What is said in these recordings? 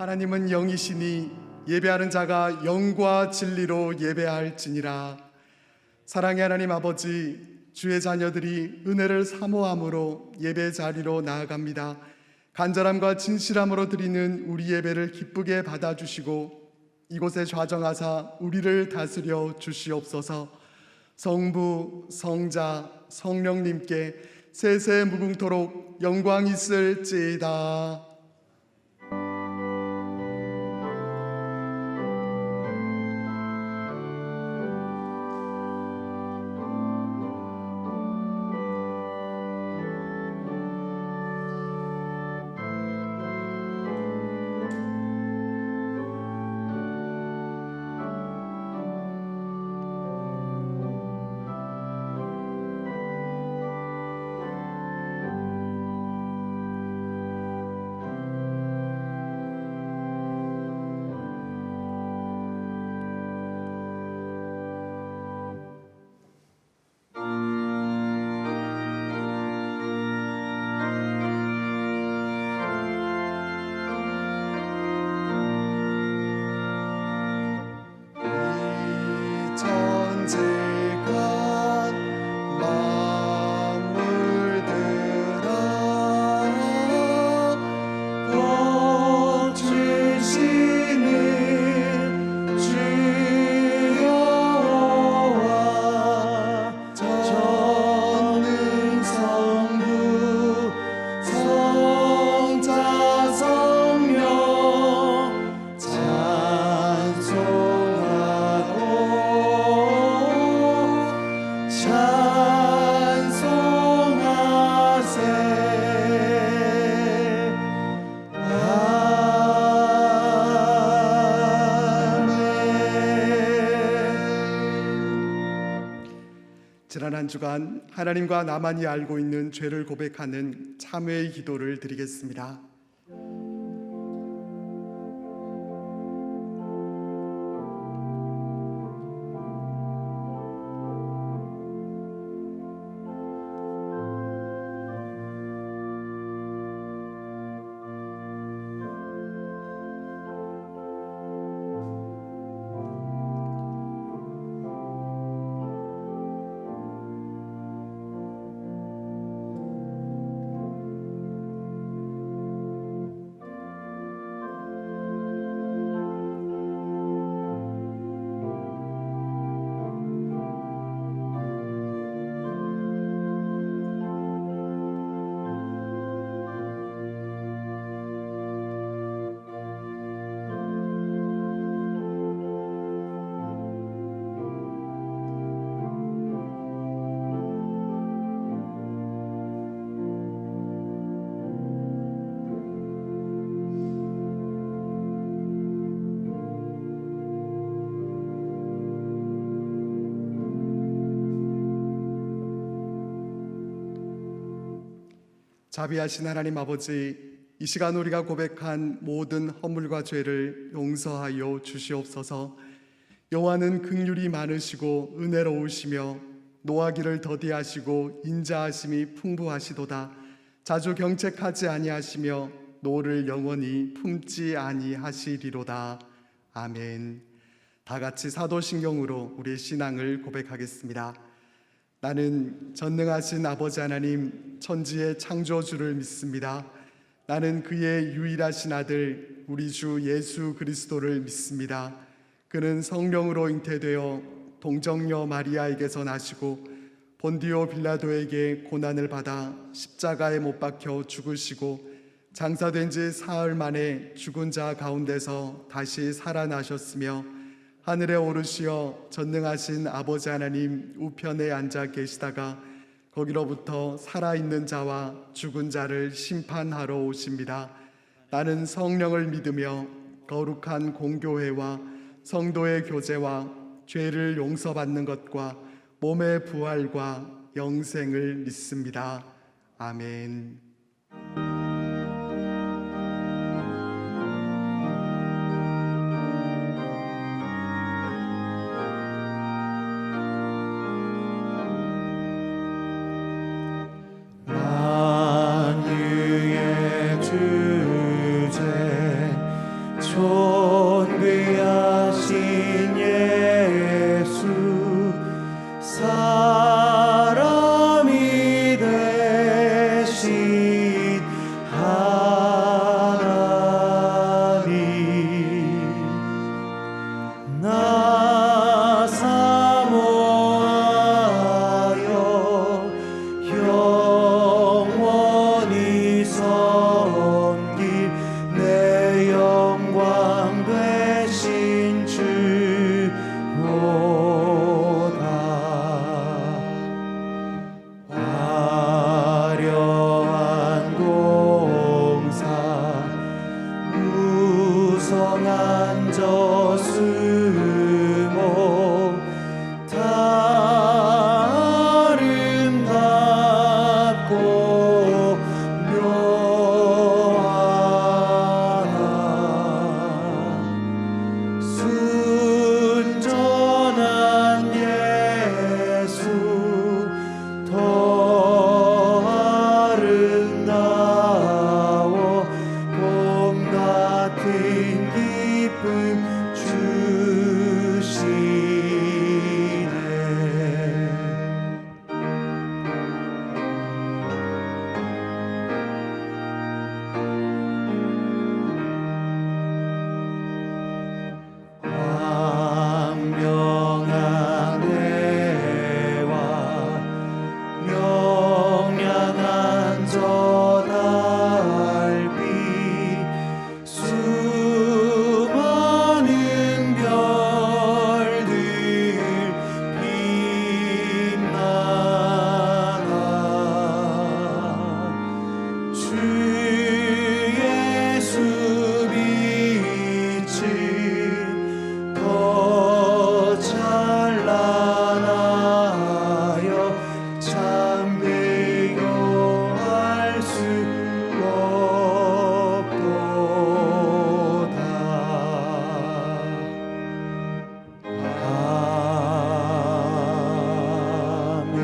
하나님은 영이시니 예배하는 자가 영과 진리로 예배할지니라. 사랑의 하나님 아버지, 주의 자녀들이 은혜를 사모함으로 예배 자리로 나아갑니다. 간절함과 진실함으로 드리는 우리 예배를 기쁘게 받아주시고 이곳에 좌정하사 우리를 다스려 주시옵소서. 성부, 성자, 성령님께 세세 무궁토록 영광 있을지이다. 지난 한 주간 하나님과 나만이 알고 있는 죄를 고백하는 참회의 기도를 드리겠습니다. 자비하신 하나님 아버지, 이 시간 우리가 고백한 모든 허물과 죄를 용서하여 주시옵소서. 여호와는 긍휼이 많으시고 은혜로우시며 노하기를 더디하시고 인자하심이 풍부하시도다. 자주 경책하지 아니하시며 노를 영원히 품지 아니하시리로다. 아멘. 다 같이 사도신경으로 우리의 신앙을 고백하겠습니다. 나는 전능하신 아버지 하나님 천지의 창조주를 믿습니다. 나는 그의 유일하신 아들 우리 주 예수 그리스도를 믿습니다. 그는 성령으로 잉태되어 동정녀 마리아에게서 나시고 본디오 빌라도에게 고난을 받아 십자가에 못 박혀 죽으시고 장사된 지 사흘 만에 죽은 자 가운데서 다시 살아나셨으며 하늘에 오르시어 전능하신 아버지 하나님 우편에 앉아 계시다가 거기로부터 살아있는 자와 죽은 자를 심판하러 오십니다. 나는 성령을 믿으며 거룩한 공교회와 성도의 교제와 죄를 용서받는 것과 몸의 부활과 영생을 믿습니다. 아멘. 앉아 숨어 다 아름답고 묘하다. 순전한 예수 더 아름다워 봄 같은 기쁨 주시네. 광명한 해와 명량한 저 달빛 수많은 별들 빛나다. 주 예수 빛이 더 찬란하여 참 비교할 수 없도다. 아멘.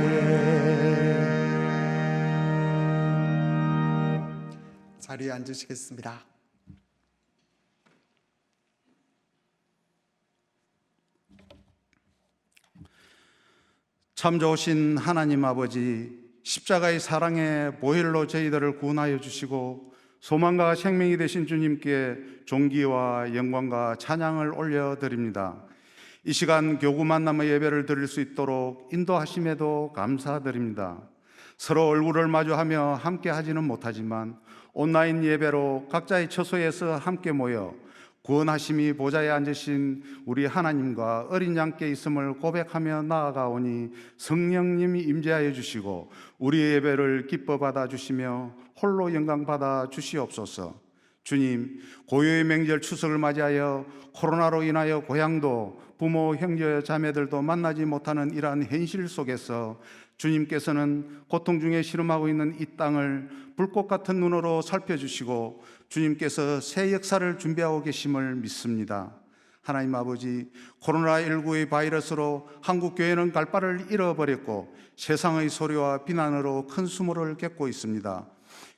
자리에 앉으시겠습니다. 참 좋으신 하나님 아버지, 십자가의 사랑의 보혈로 저희들을 구원하여 주시고 소망과 생명이 되신 주님께 존귀와 영광과 찬양을 올려드립니다. 이 시간 교구 만남의 예배를 드릴 수 있도록 인도하심에도 감사드립니다. 서로 얼굴을 마주하며 함께 하지는 못하지만 온라인 예배로 각자의 처소에서 함께 모여 구원하심이 보좌에 앉으신 우리 하나님과 어린 양께 있음을 고백하며 나아가오니 성령님이 임재하여 주시고 우리의 예배를 기뻐 받아 주시며 홀로 영광 받아 주시옵소서. 주님, 고요의 명절 추석을 맞이하여 코로나로 인하여 고향도 부모, 형제, 자매들도 만나지 못하는 이러한 현실 속에서 주님께서는 고통 중에 씨름하고 있는 이 땅을 불꽃 같은 눈으로 살펴주시고 주님께서 새 역사를 준비하고 계심을 믿습니다. 하나님 아버지, 코로나19의 바이러스로 한국 교회는 갈바를 잃어버렸고 세상의 소리와 비난으로 큰 수모를 겪고 있습니다.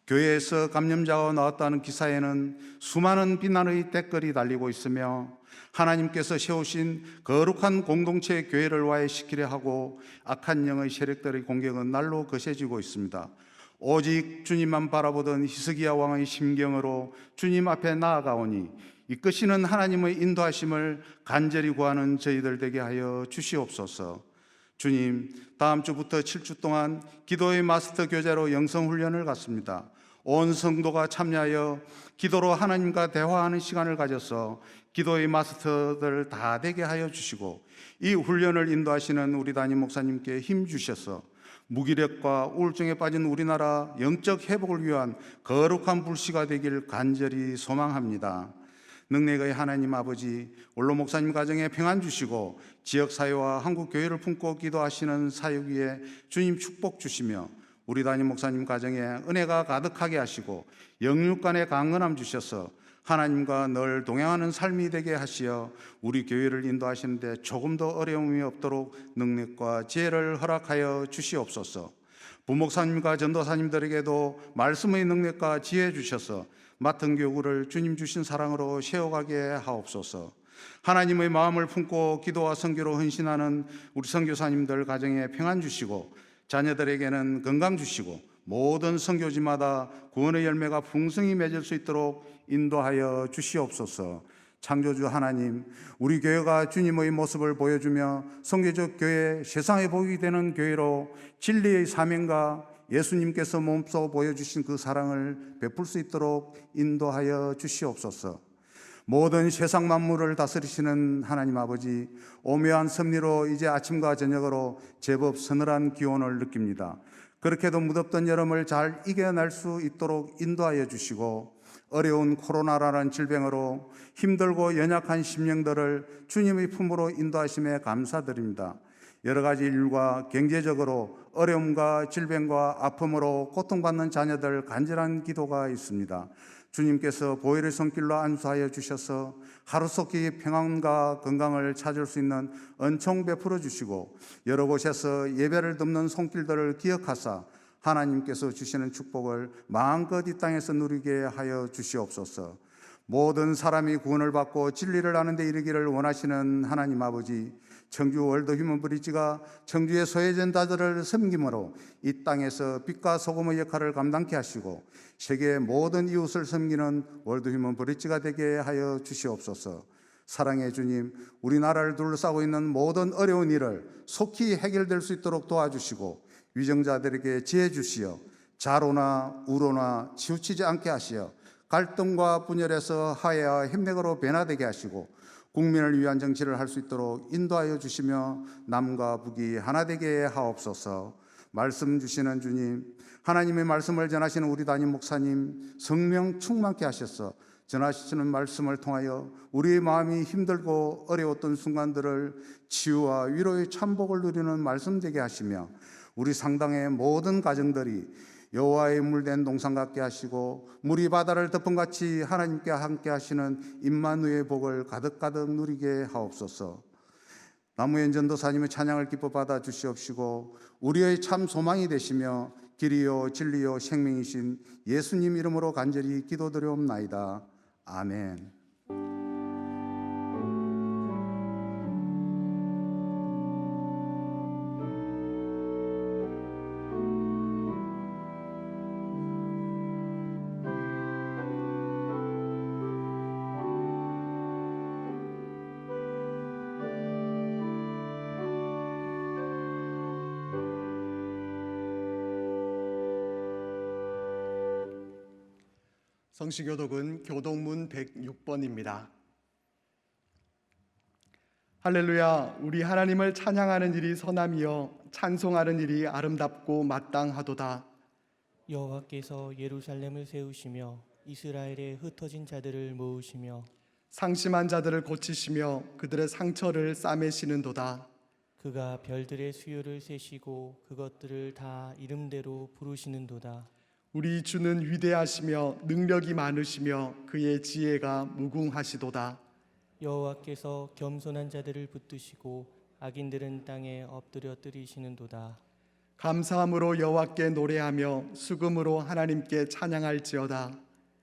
교회에서 감염자가 나왔다는 기사에는 수많은 비난의 댓글이 달리고 있으며 하나님께서 세우신 거룩한 공동체 교회를 와해시키려 하고 악한 영의 세력들의 공격은 날로 거세지고 있습니다. 오직 주님만 바라보던 히스기야 왕의 심경으로 주님 앞에 나아가오니 이끄시는 하나님의 인도하심을 간절히 구하는 저희들 되게 하여 주시옵소서. 주님, 다음 주부터 7주 동안 기도의 마스터 교재로 영성훈련을 갖습니다. 온 성도가 참여하여 기도로 하나님과 대화하는 시간을 가져서 기도의 마스터들 다 되게 하여 주시고 이 훈련을 인도하시는 우리 담임 목사님께 힘 주셔서 무기력과 우울증에 빠진 우리나라 영적 회복을 위한 거룩한 불씨가 되길 간절히 소망합니다. 능력의 하나님 아버지, 원로 목사님 가정에 평안 주시고 지역사회와 한국교회를 품고 기도하시는 사역 위에 주님 축복 주시며 우리 담임 목사님 가정에 은혜가 가득하게 하시고 영육간의 강건함 주셔서 하나님과 늘 동행하는 삶이 되게 하시어 우리 교회를 인도하시는데 조금 더 어려움이 없도록 능력과 지혜를 허락하여 주시옵소서. 부목사님과 전도사님들에게도 말씀의 능력과 지혜 주셔서 맡은 교구를 주님 주신 사랑으로 세워가게 하옵소서. 하나님의 마음을 품고 기도와 선교로 헌신하는 우리 선교사님들 가정에 평안 주시고 자녀들에게는 건강 주시고 모든 선교지마다 구원의 열매가 풍성히 맺을 수 있도록 인도하여 주시옵소서. 창조주 하나님, 우리 교회가 주님의 모습을 보여주며 선교적 교회, 세상에 복이 되는 교회로 진리의 사명과 예수님께서 몸소 보여주신 그 사랑을 베풀 수 있도록 인도하여 주시옵소서. 모든 세상 만물을 다스리시는 하나님 아버지, 오묘한 섭리로 이제 아침과 저녁으로 제법 서늘한 기온을 느낍니다. 그렇게도 무덥던 여름을 잘 이겨낼 수 있도록 인도하여 주시고, 어려운 코로나라는 질병으로 힘들고 연약한 심령들을 주님의 품으로 인도하심에 감사드립니다. 여러 가지 일과 경제적으로 어려움과 질병과 아픔으로 고통받는 자녀들 간절한 기도가 있습니다. 주님께서 보혈의 손길로 안수하여 주셔서 하루속히 평안과 건강을 찾을 수 있는 은총 베풀어 주시고, 여러 곳에서 예배를 돕는 손길들을 기억하사 하나님께서 주시는 축복을 마음껏 이 땅에서 누리게 하여 주시옵소서. 모든 사람이 구원을 받고 진리를 아는 데 이르기를 원하시는 하나님 아버지, 청주 월드 휴먼 브릿지가 청주의 소외된 자들을 섬김으로 이 땅에서 빛과 소금의 역할을 감당케 하시고, 세계의 모든 이웃을 섬기는 월드 휴먼 브릿지가 되게 하여 주시옵소서. 사랑의 주님, 우리나라를 둘러싸고 있는 모든 어려운 일을 속히 해결될 수 있도록 도와주시고, 위정자들에게 지혜 주시어 자로나 우로나 치우치지 않게 하시어 갈등과 분열에서 화해와 협력으로 변화되게 하시고, 국민을 위한 정치를 할 수 있도록 인도하여 주시며 남과 북이 하나 되게 하옵소서. 말씀 주시는 주님, 하나님의 말씀을 전하시는 우리 담임 목사님 성령 충만케 하셔서 전하시는 말씀을 통하여 우리의 마음이 힘들고 어려웠던 순간들을 치유와 위로의 참복을 누리는 말씀 되게 하시며, 우리 상당의 모든 가정들이 여호와의 물된 동산 같게 하시고 물이 바다를 덮음같이 하나님께 함께 하시는 임마누의 복을 가득가득 누리게 하옵소서. 나무현 전도사님의 찬양을 기뻐 받아 주시옵시고, 우리의 참 소망이 되시며 길이요 진리요 생명이신 예수님 이름으로 간절히 기도드려옵나이다. 아멘. 성시교독은 교독문 106번입니다. 할렐루야. 우리 하나님을 찬양하는 일이 선함이여 찬송하는 일이 아름답고 마땅하도다. 여호와께서 예루살렘을 세우시며 이스라엘의 흩어진 자들을 모으시며 상심한 자들을 고치시며 그들의 상처를 싸매시는도다. 그가 별들의 수요를 세시고 그것들을 다 이름대로 부르시는도다. 우리 주는 위대하시며 능력이 많으시며 그의 지혜가 무궁하시도다. 여호와께서 겸손한 자들을 붙드시고 악인들은 땅에 엎드려 뜨리시는도다. 감사함으로 여호와께 노래하며 수금으로 하나님께 찬양할지어다.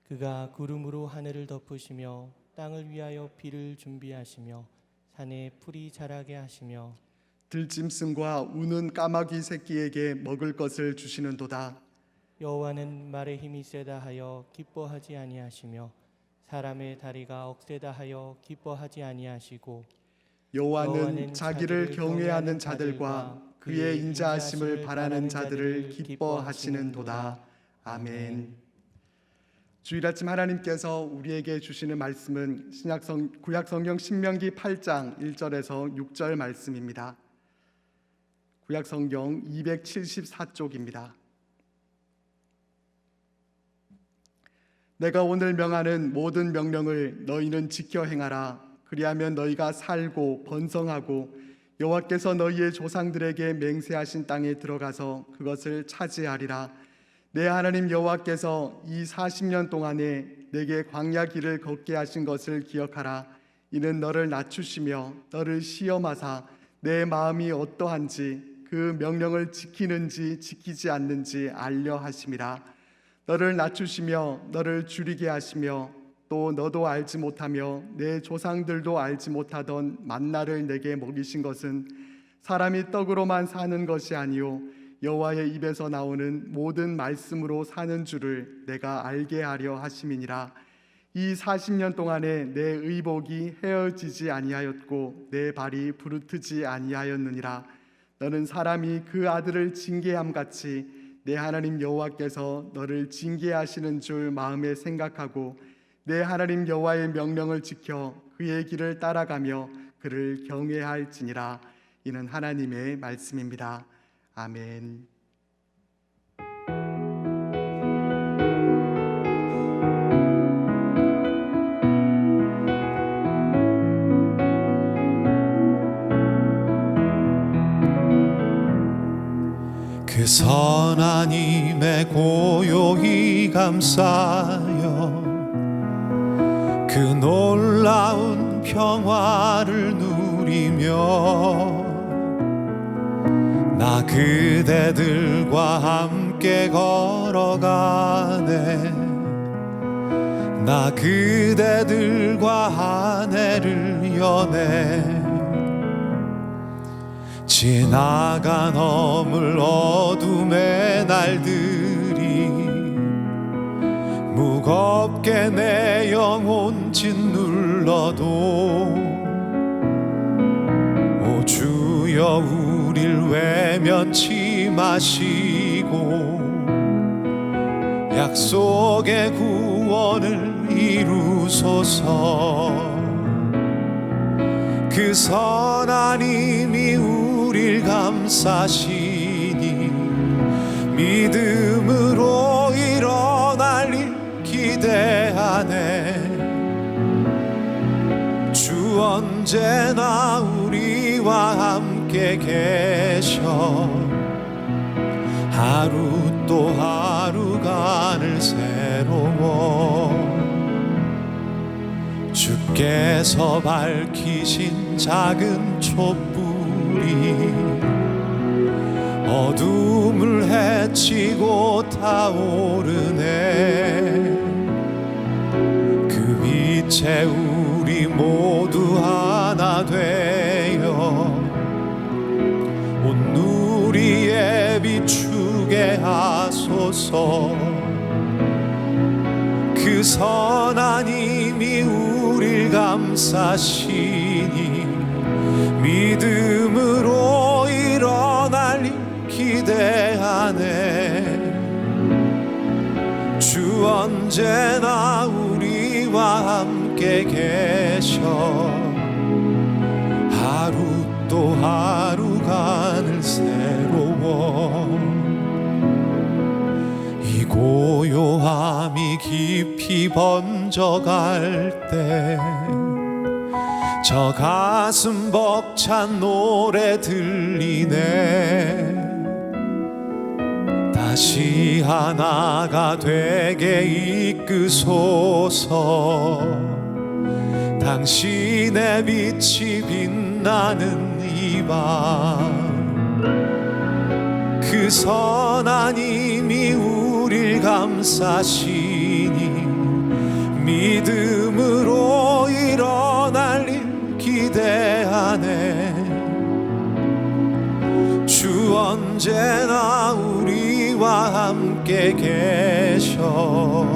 그가 구름으로 하늘을 덮으시며 땅을 위하여 비를 준비하시며 산에 풀이 자라게 하시며 들짐승과 우는 까마귀 새끼에게 먹을 것을 주시는도다. 여호와는 말의 힘이 세다 하여 기뻐하지 아니하시며 사람의 다리가 억세다 하여 기뻐하지 아니하시고 여호와는 자기를 경외하는 자들과 그의 인자하심을 바라는 자들을 기뻐하시는도다. 아멘. 주일 아침 하나님께서 우리에게 주시는 말씀은 구약성경 신명기 8장 1절에서 6절 말씀입니다. 구약성경 274쪽입니다. 내가 오늘 명하는 모든 명령을 너희는 지켜 행하라. 그리하면 너희가 살고 번성하고 여호와께서 너희의 조상들에게 맹세하신 땅에 들어가서 그것을 차지하리라. 내 하나님 여호와께서 이 40년 동안에 내게 광야 길을 걷게 하신 것을 기억하라. 이는 너를 낮추시며 너를 시험하사 내 마음이 어떠한지 그 명령을 지키는지 지키지 않는지 알려 하심이라. 너를 낮추시며 너를 줄이게 하시며 또 너도 알지 못하며 내 조상들도 알지 못하던 만나를 내게 먹이신 것은 사람이 떡으로만 사는 것이 아니요 여호와의 입에서 나오는 모든 말씀으로 사는 줄을 내가 알게 하려 하심이니라. 이 40년 동안에 내 의복이 헤어지지 아니하였고 내 발이 부르트지 아니하였느니라. 너는 사람이 그 아들을 징계함 같이 내 하나님 여호와께서 너를 징계하시는 줄 마음에 생각하고 내 하나님 여호와의 명령을 지켜 그의 길을 따라가며 그를 경외할지니라. 이는 하나님의 말씀입니다. 아멘. 그 선한 힘에 고요히 감싸여 그 놀라운 평화를 누리며 나 그대들과 함께 걸어가네. 나 그대들과 한 해를 여네. 지나가 넘을 어둠의 날들이 무겁게 내 영혼 짓눌러도 오 주여 우릴 외면치 마시고 약속의 구원을 이루소서. 그 선한 힘이 우릴 감싸시니 믿음으로 일어날 일 기대하네. 주 언제나 우리와 함께 계셔 하루 또 하루간을 새로워 주께서 밝히신 작은 촛불이 어둠을 헤치고 타오르네. 그 빛에 우리 모두 하나 되어 온 누리에 비추게 하소서. 그 선한 힘이 우릴 감싸시니 믿음으로 일어날 일 기대하네. 주 언제나 우리와 함께 계셔 하루 또 하루간을 새로워. 이 고요함이 깊이 번져갈 때 저 가슴 벅찬 노래 들리네. 다시 하나가 되게 이끄소서. 당신의 빛이 빛나는 이 밤 그 선한 힘이 우릴 감싸시니 믿음으로 일어날 일 기대하네. 주 언제나 우리와 함께 계셔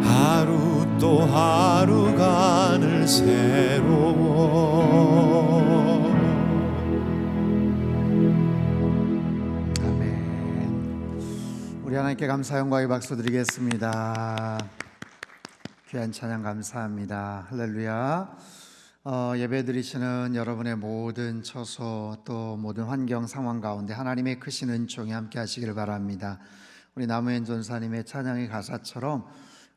하루 또 하루간을 새로워. 우리 하나님께 감사 영광의 박수 드리겠습니다. 귀한 찬양 감사합니다. 할렐루야. 예배 드리시는 여러분의 모든 처소 또 모든 환경 상황 가운데 하나님의 크신 은총이 함께 하시길 바랍니다. 우리 나무현 전사님의 찬양의 가사처럼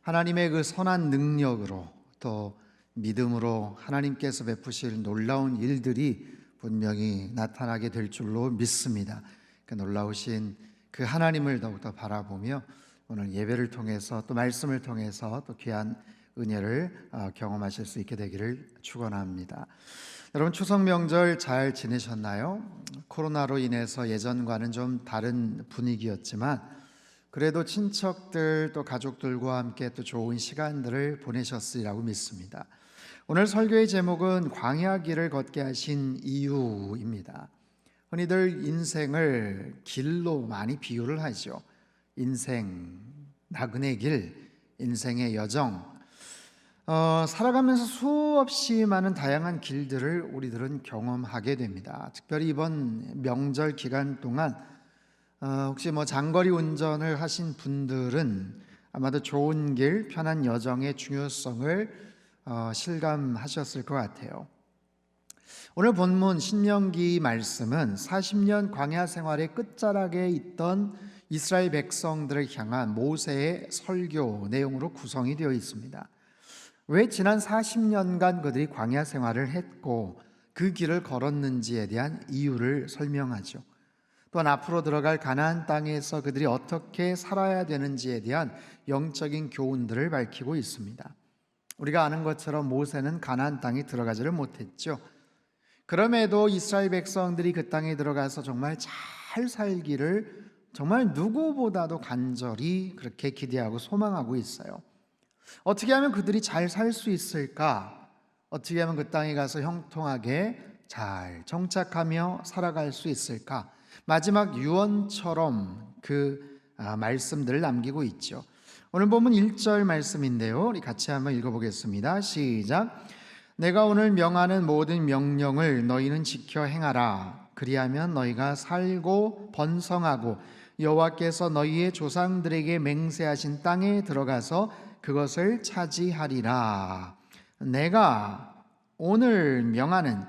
하나님의 그 선한 능력으로 또 믿음으로 하나님께서 베푸실 놀라운 일들이 분명히 나타나게 될 줄로 믿습니다. 그 놀라우신 그 하나님을 더욱더 바라보며 오늘 예배를 통해서 또 말씀을 통해서 또 귀한 은혜를 경험하실 수 있게 되기를 축원합니다. 여러분 추석 명절 잘 지내셨나요? 코로나로 인해서 예전과는 좀 다른 분위기였지만 그래도 친척들 또 가족들과 함께 또 좋은 시간들을 보내셨으리라고 믿습니다. 오늘 설교의 제목은 광야길을 걷게 하신 이유입니다. 흔히들 인생을 길로 많이 비유를 하죠. 인생, 나그네 길, 인생의 여정. 살아가면서 수없이 많은 다양한 길들을 우리들은 경험하게 됩니다. 특별히 이번 명절 기간 동안 혹시 장거리 운전을 하신 분들은 아마도 좋은 길, 편한 여정의 중요성을 실감하셨을 것 같아요. 오늘 본문 신명기 말씀은 40년 광야 생활의 끝자락에 있던 이스라엘 백성들을 향한 모세의 설교 내용으로 구성이 되어 있습니다. 왜 지난 40년간 그들이 광야 생활을 했고 그 길을 걸었는지에 대한 이유를 설명하죠. 또한 앞으로 들어갈 가나안 땅에서 그들이 어떻게 살아야 되는지에 대한 영적인 교훈들을 밝히고 있습니다. 우리가 아는 것처럼 모세는 가나안 땅에 들어가지를 못했죠. 그럼에도 이스라엘 백성들이 그 땅에 들어가서 정말 잘 살기를 정말 누구보다도 간절히 그렇게 기대하고 소망하고 있어요. 어떻게 하면 그들이 잘 살 수 있을까? 어떻게 하면 그 땅에 가서 형통하게 잘 정착하며 살아갈 수 있을까? 마지막 유언처럼 그 말씀들을 남기고 있죠. 오늘 본문 1절 말씀인데요, 우리 같이 한번 읽어보겠습니다. 시작. 내가 오늘 명하는 모든 명령을 너희는 지켜 행하라. 그리하면 너희가 살고 번성하고 여호와께서 너희의 조상들에게 맹세하신 땅에 들어가서 그것을 차지하리라. 내가 오늘 명하는,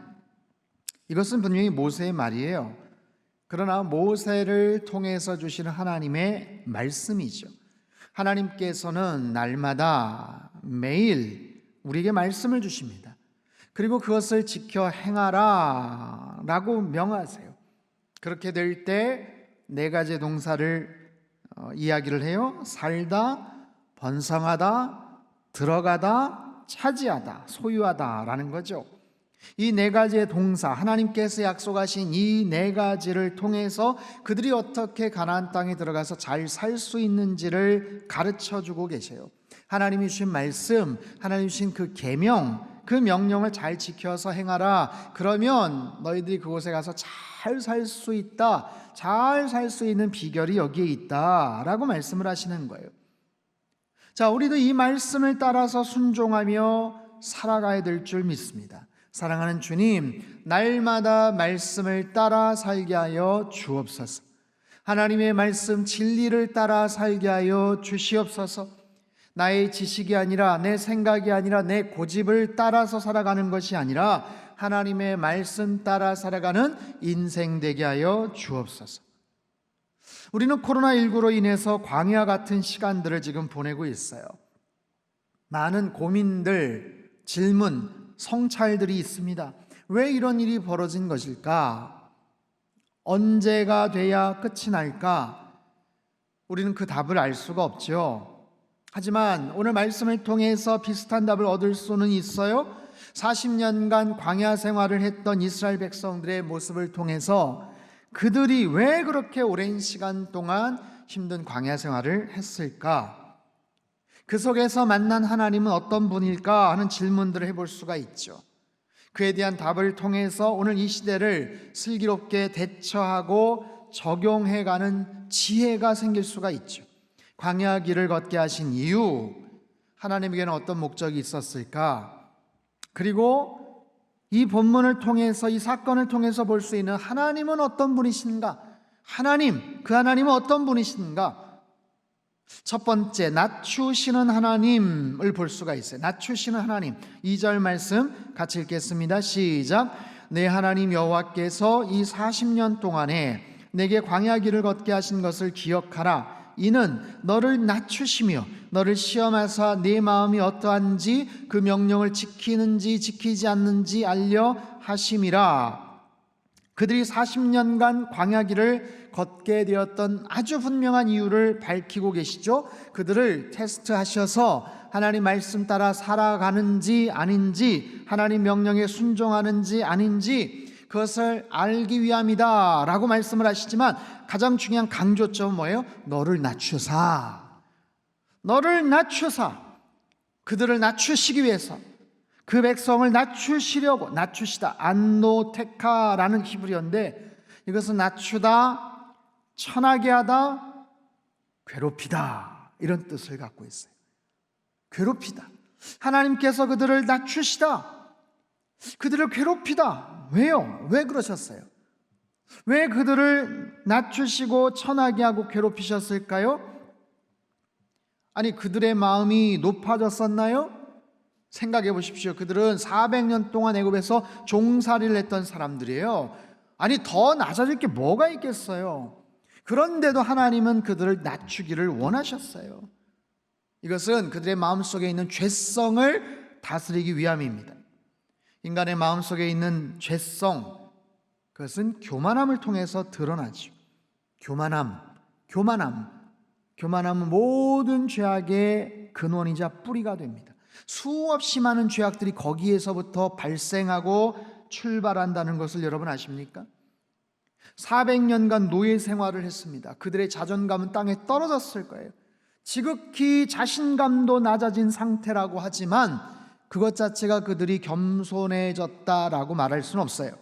이것은 분명히 모세의 말이에요. 그러나 모세를 통해서 주시는 하나님의 말씀이죠. 하나님께서는 날마다 매일 우리에게 말씀을 주십니다. 그리고 그것을 지켜 행하라 라고 명하세요. 그렇게 될 때 네 가지 동사를 이야기를 해요. 살다, 번성하다, 들어가다, 차지하다, 소유하다 라는 거죠. 이 네 가지의 동사, 하나님께서 약속하신 이 네 가지를 통해서 그들이 어떻게 가나안 땅에 들어가서 잘 살 수 있는지를 가르쳐주고 계세요. 하나님이 주신 말씀, 하나님이 주신 그 계명, 그 명령을 잘 지켜서 행하라. 그러면 너희들이 그곳에 가서 잘 살 수 있다, 잘 살 수 있는 비결이 여기에 있다 라고 말씀을 하시는 거예요. 자, 우리도 이 말씀을 따라서 순종하며 살아가야 될 줄 믿습니다. 사랑하는 주님, 날마다 말씀을 따라 살게 하여 주옵소서. 하나님의 말씀 진리를 따라 살게 하여 주시옵소서. 나의 지식이 아니라, 내 생각이 아니라, 내 고집을 따라서 살아가는 것이 아니라 하나님의 말씀 따라 살아가는 인생 되게 하여 주옵소서. 우리는 코로나19로 인해서 광야 같은 시간들을 지금 보내고 있어요. 많은 고민들, 질문, 성찰들이 있습니다. 왜 이런 일이 벌어진 것일까? 언제가 돼야 끝이 날까? 우리는 그 답을 알 수가 없죠. 하지만 오늘 말씀을 통해서 비슷한 답을 얻을 수는 있어요. 40년간 광야 생활을 했던 이스라엘 백성들의 모습을 통해서 그들이 왜 그렇게 오랜 시간 동안 힘든 광야 생활을 했을까? 그 속에서 만난 하나님은 어떤 분일까 하는 질문들을 해볼 수가 있죠. 그에 대한 답을 통해서 오늘 이 시대를 슬기롭게 대처하고 적용해가는 지혜가 생길 수가 있죠. 광야 길을 걷게 하신 이유, 하나님에게는 어떤 목적이 있었을까? 그리고 이 본문을 통해서, 이 사건을 통해서 볼 수 있는 하나님은 어떤 분이신가? 하나님, 그 하나님은 어떤 분이신가? 첫 번째, 낮추시는 하나님을 볼 수가 있어요. 낮추시는 하나님. 2절 말씀 같이 읽겠습니다. 시작. 내 하나님 여호와께서 이 40년 동안에 내게 광야 길을 걷게 하신 것을 기억하라. 이는 너를 낮추시며 너를 시험하사 네 마음이 어떠한지 그 명령을 지키는지 지키지 않는지 알려 하심이라. 그들이 40년간 광야 길을 걷게 되었던 아주 분명한 이유를 밝히고 계시죠. 그들을 테스트하셔서 하나님 말씀 따라 살아가는지 아닌지, 하나님 명령에 순종하는지 아닌지 그것을 알기 위함이다 라고 말씀을 하시지만 가장 중요한 강조점은 뭐예요? 너를 낮추사. 너를 낮추사. 그들을 낮추시기 위해서, 그 백성을 낮추시려고, 낮추시다, 안노테카라는 히브리어인데 이것은 낮추다, 천하게 하다, 괴롭히다 이런 뜻을 갖고 있어요. 괴롭히다. 하나님께서 그들을 낮추시다, 그들을 괴롭히다. 왜요? 왜 그러셨어요? 왜 그들을 낮추시고 천하게 하고 괴롭히셨을까요? 아니, 그들의 마음이 높아졌었나요? 생각해 보십시오. 그들은 400년 동안 애굽에서 종살이를 했던 사람들이에요. 아니, 더 낮아질 게 뭐가 있겠어요? 그런데도 하나님은 그들을 낮추기를 원하셨어요. 이것은 그들의 마음속에 있는 죄성을 다스리기 위함입니다. 인간의 마음속에 있는 죄성, 그것은 교만함을 통해서 드러나죠. 교만함은 모든 죄악의 근원이자 뿌리가 됩니다. 수없이 많은 죄악들이 거기에서부터 발생하고 출발한다는 것을 여러분 아십니까? 400년간 노예 생활을 했습니다. 그들의 자존감은 땅에 떨어졌을 거예요. 지극히 자신감도 낮아진 상태라고 하지만 그것 자체가 그들이 겸손해졌다라고 말할 수는 없어요.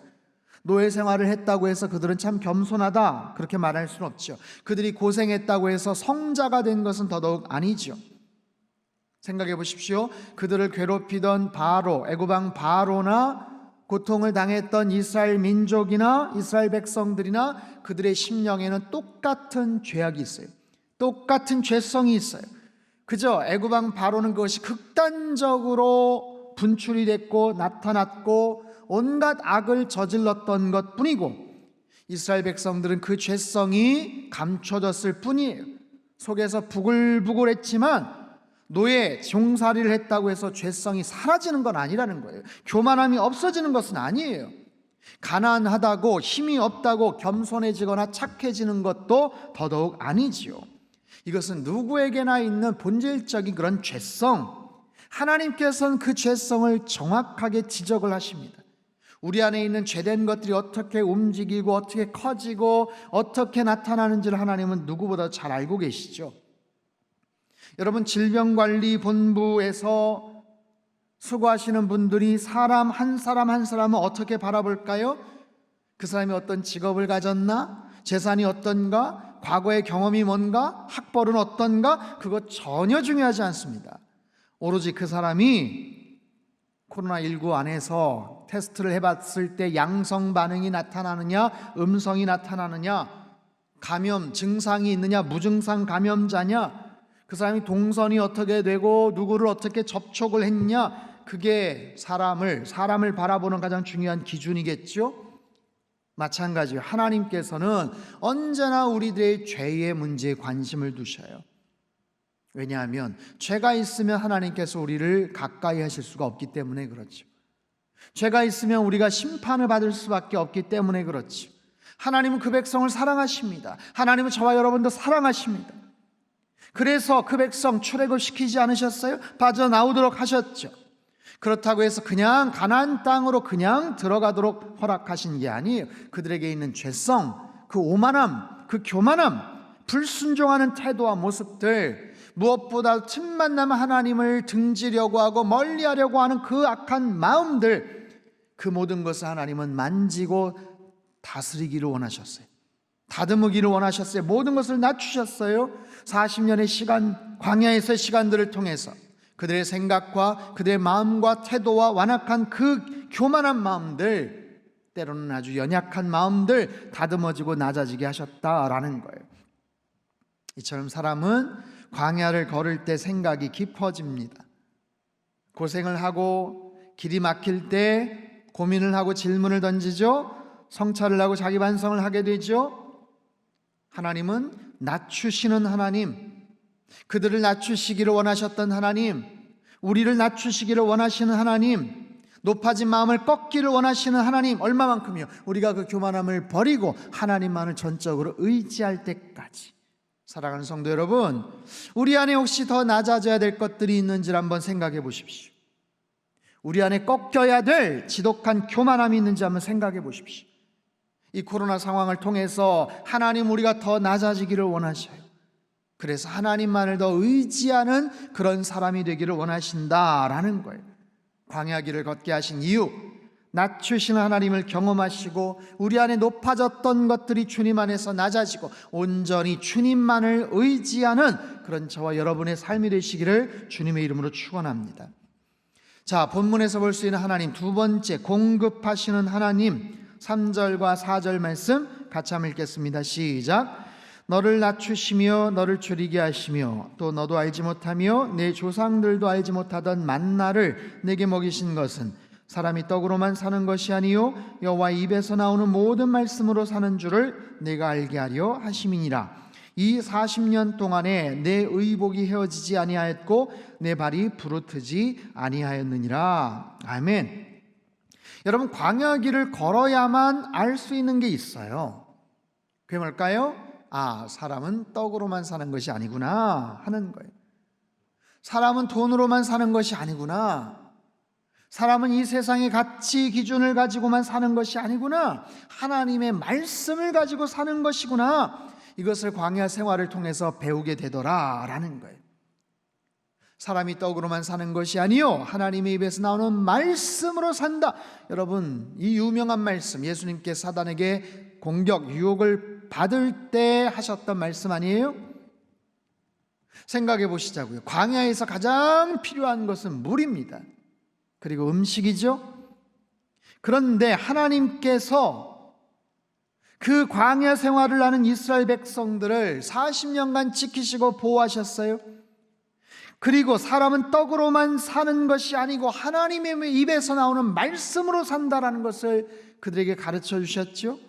노예 생활을 했다고 해서 그들은 참 겸손하다 그렇게 말할 수는 없죠. 그들이 고생했다고 해서 성자가 된 것은 더더욱 아니죠. 생각해 보십시오. 그들을 괴롭히던 바로, 애굽왕 바로나 고통을 당했던 이스라엘 민족이나 이스라엘 백성들이나 그들의 심령에는 똑같은 죄악이 있어요. 똑같은 죄성이 있어요. 그저 애굽왕 바로는 그것이 극단적으로 분출이 됐고 나타났고 온갖 악을 저질렀던 것뿐이고 이스라엘 백성들은 그 죄성이 감춰졌을 뿐이에요. 속에서 부글부글했지만 노예 종살이를 했다고 해서 죄성이 사라지는 건 아니라는 거예요. 교만함이 없어지는 것은 아니에요. 가난하다고 힘이 없다고 겸손해지거나 착해지는 것도 더더욱 아니지요. 이것은 누구에게나 있는 본질적인 그런 죄성, 하나님께서는 그 죄성을 정확하게 지적을 하십니다. 우리 안에 있는 죄된 것들이 어떻게 움직이고 어떻게 커지고 어떻게 나타나는지를 하나님은 누구보다 잘 알고 계시죠. 여러분, 질병관리본부에서 수고하시는 분들이 사람 한 사람은 어떻게 바라볼까요? 그 사람이 어떤 직업을 가졌나? 재산이 어떤가? 과거의 경험이 뭔가? 학벌은 어떤가? 그것 전혀 중요하지 않습니다. 오로지 그 사람이 코로나19 안에서 테스트를 해봤을 때 양성 반응이 나타나느냐, 음성이 나타나느냐, 감염 증상이 있느냐, 무증상 감염자냐, 그 사람이 동선이 어떻게 되고 누구를 어떻게 접촉을 했냐, 그게 사람을 바라보는 가장 중요한 기준이겠죠. 마찬가지로 하나님께서는 언제나 우리들의 죄의 문제에 관심을 두셔요. 왜냐하면 죄가 있으면 하나님께서 우리를 가까이 하실 수가 없기 때문에 그렇죠. 죄가 있으면 우리가 심판을 받을 수밖에 없기 때문에 그렇죠. 하나님은 그 백성을 사랑하십니다. 하나님은 저와 여러분도 사랑하십니다. 그래서 그 백성 출애굽 시키지 않으셨어요? 빠져나오도록 하셨죠. 그렇다고 해서 그냥 가나안 땅으로 그냥 들어가도록 허락하신 게 아니에요. 그들에게 있는 죄성, 그 오만함, 그 교만함, 불순종하는 태도와 모습들, 무엇보다 틈만 나면 하나님을 등지려고 하고 멀리하려고 하는 그 악한 마음들, 그 모든 것을 하나님은 만지고 다스리기를 원하셨어요. 다듬으기를 원하셨어요. 모든 것을 낮추셨어요. 40년의 시간, 광야에서의 시간들을 통해서 그들의 생각과 그들의 마음과 태도와 완악한 그 교만한 마음들, 때로는 아주 연약한 마음들 다듬어지고 낮아지게 하셨다라는 거예요. 이처럼 사람은 광야를 걸을 때 생각이 깊어집니다. 고생을 하고 길이 막힐 때 고민을 하고 질문을 던지죠. 성찰을 하고 자기 반성을 하게 되죠. 하나님은 낮추시는 하나님, 그들을 낮추시기를 원하셨던 하나님, 우리를 낮추시기를 원하시는 하나님, 높아진 마음을 꺾기를 원하시는 하나님, 얼마만큼이요? 우리가 그 교만함을 버리고 하나님만을 전적으로 의지할 때까지. 사랑하는 성도 여러분, 우리 안에 혹시 더 낮아져야 될 것들이 있는지를 한번 생각해 보십시오. 우리 안에 꺾여야 될 지독한 교만함이 있는지 한번 생각해 보십시오. 이 코로나 상황을 통해서 하나님, 우리가 더 낮아지기를 원하셔요. 그래서 하나님만을 더 의지하는 그런 사람이 되기를 원하신다라는 거예요. 광야길을 걷게 하신 이유, 낮추시는 하나님을 경험하시고 우리 안에 높아졌던 것들이 주님 안에서 낮아지고 온전히 주님만을 의지하는 그런 저와 여러분의 삶이 되시기를 주님의 이름으로 축원합니다. 자, 본문에서 볼 수 있는 하나님, 두 번째, 공급하시는 하나님, 3절과 4절 말씀 같이 한번 읽겠습니다. 시작. 너를 낮추시며 너를 줄이게 하시며 또 너도 알지 못하며 내 조상들도 알지 못하던 만나를 내게 먹이신 것은 사람이 떡으로만 사는 것이 아니요 여호와 입에서 나오는 모든 말씀으로 사는 줄을 내가 알게 하려 하심이니라. 이 40년 동안에 내 의복이 헤어지지 아니하였고 내 발이 부르트지 아니하였느니라. 아멘. 여러분, 광야길을 걸어야만 알 수 있는 게 있어요. 그게 뭘까요? 아, 사람은 떡으로만 사는 것이 아니구나 하는 거예요. 사람은 돈으로만 사는 것이 아니구나. 사람은 이 세상의 가치 기준을 가지고만 사는 것이 아니구나. 하나님의 말씀을 가지고 사는 것이구나. 이것을 광야 생활을 통해서 배우게 되더라라는 거예요. 사람이 떡으로만 사는 것이 아니요 하나님의 입에서 나오는 말씀으로 산다. 여러분, 이 유명한 말씀, 예수님께 사단에게 공격, 유혹을 받을 때 하셨던 말씀 아니에요? 생각해 보시자고요. 광야에서 가장 필요한 것은 물입니다. 그리고 음식이죠. 그런데 하나님께서 그 광야 생활을 하는 이스라엘 백성들을 40년간 지키시고 보호하셨어요. 그리고 사람은 떡으로만 사는 것이 아니고 하나님의 입에서 나오는 말씀으로 산다라는 것을 그들에게 가르쳐 주셨죠.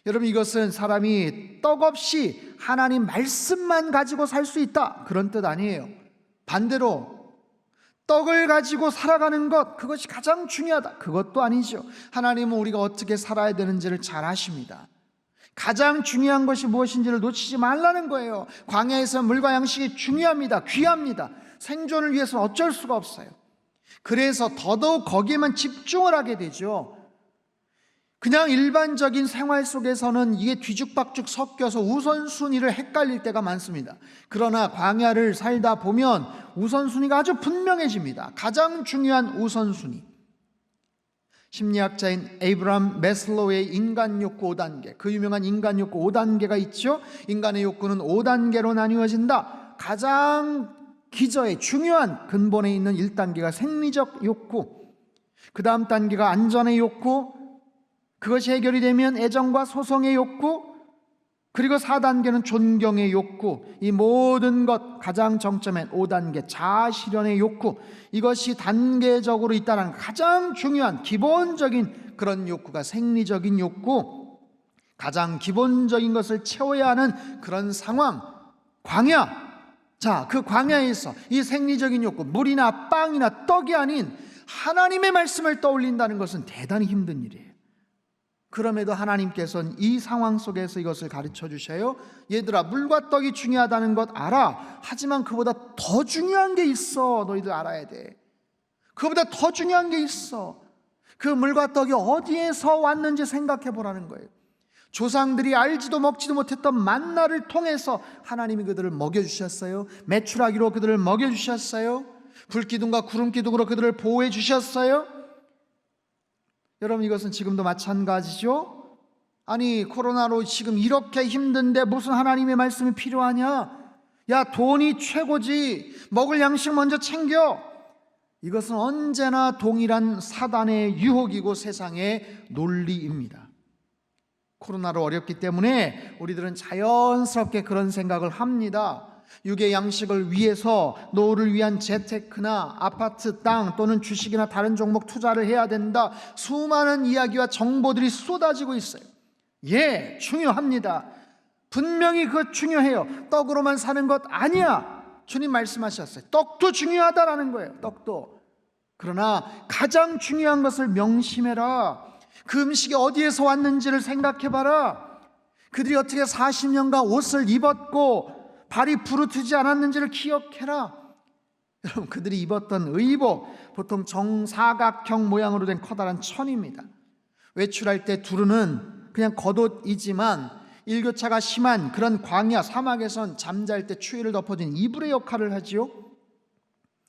여러분, 이것은 사람이 떡 없이 하나님 말씀만 가지고 살 수 있다, 그런 뜻 아니에요. 반대로 떡을 가지고 살아가는 것, 그것이 가장 중요하다, 그것도 아니죠. 하나님은 우리가 어떻게 살아야 되는지를 잘 아십니다. 가장 중요한 것이 무엇인지를 놓치지 말라는 거예요. 광야에서 물과 양식이 중요합니다. 귀합니다. 생존을 위해서는 어쩔 수가 없어요. 그래서 더더욱 거기에만 집중을 하게 되죠. 그냥 일반적인 생활 속에서는 이게 뒤죽박죽 섞여서 우선순위를 헷갈릴 때가 많습니다. 그러나 광야를 살다 보면 우선순위가 아주 분명해집니다. 가장 중요한 우선순위, 심리학자인 에이브람 매슬로우의 인간 욕구 5단계, 그 유명한 인간 욕구 5단계가 있죠. 인간의 욕구는 5단계로 나뉘어진다. 가장 기저에 중요한 근본에 있는 1단계가 생리적 욕구, 그 다음 단계가 안전의 욕구, 그것이 해결이 되면 애정과 소송의 욕구, 그리고 4단계는 존경의 욕구. 이 모든 것 가장 정점엔 5단계 자아실현의 욕구, 이것이 단계적으로 있다는 가장 중요한 기본적인 그런 욕구가 생리적인 욕구, 가장 기본적인 것을 채워야 하는 그런 상황, 광야. 자, 그 광야에서 이 생리적인 욕구, 물이나 빵이나 떡이 아닌 하나님의 말씀을 떠올린다는 것은 대단히 힘든 일이에요. 그럼에도 하나님께서는 이 상황 속에서 이것을 가르쳐 주셔요. 얘들아, 물과 떡이 중요하다는 것 알아. 하지만 그보다 더 중요한 게 있어. 너희들 알아야 돼. 그보다 더 중요한 게 있어. 그 물과 떡이 어디에서 왔는지 생각해 보라는 거예요. 조상들이 알지도 먹지도 못했던 만나를 통해서 하나님이 그들을 먹여주셨어요. 메추라기로 그들을 먹여주셨어요. 불기둥과 구름기둥으로 그들을 보호해 주셨어요. 여러분, 이것은 지금도 마찬가지죠. 아니, 코로나로 지금 이렇게 힘든데 무슨 하나님의 말씀이 필요하냐? 야, 돈이 최고지. 먹을 양식 먼저 챙겨. 이것은 언제나 동일한 사단의 유혹이고 세상의 논리입니다. 코로나로 어렵기 때문에 우리들은 자연스럽게 그런 생각을 합니다. 육의 양식을 위해서 노후를 위한 재테크나 아파트 땅 또는 주식이나 다른 종목 투자를 해야 된다. 수많은 이야기와 정보들이 쏟아지고 있어요. 예, 중요합니다. 분명히 그것 중요해요. 떡으로만 사는 것 아니야. 주님 말씀하셨어요. 떡도 중요하다라는 거예요. 떡도. 그러나 가장 중요한 것을 명심해라. 그 음식이 어디에서 왔는지를 생각해봐라. 그들이 어떻게 40년간 옷을 입었고 발이 부르트지 않았는지를 기억해라. 여러분, 그들이 입었던 의복, 보통 정사각형 모양으로 된 커다란 천입니다. 외출할 때 두루는 그냥 겉옷이지만 일교차가 심한 그런 광야 사막에선 잠잘 때 추위를 덮어준 이불의 역할을 하지요.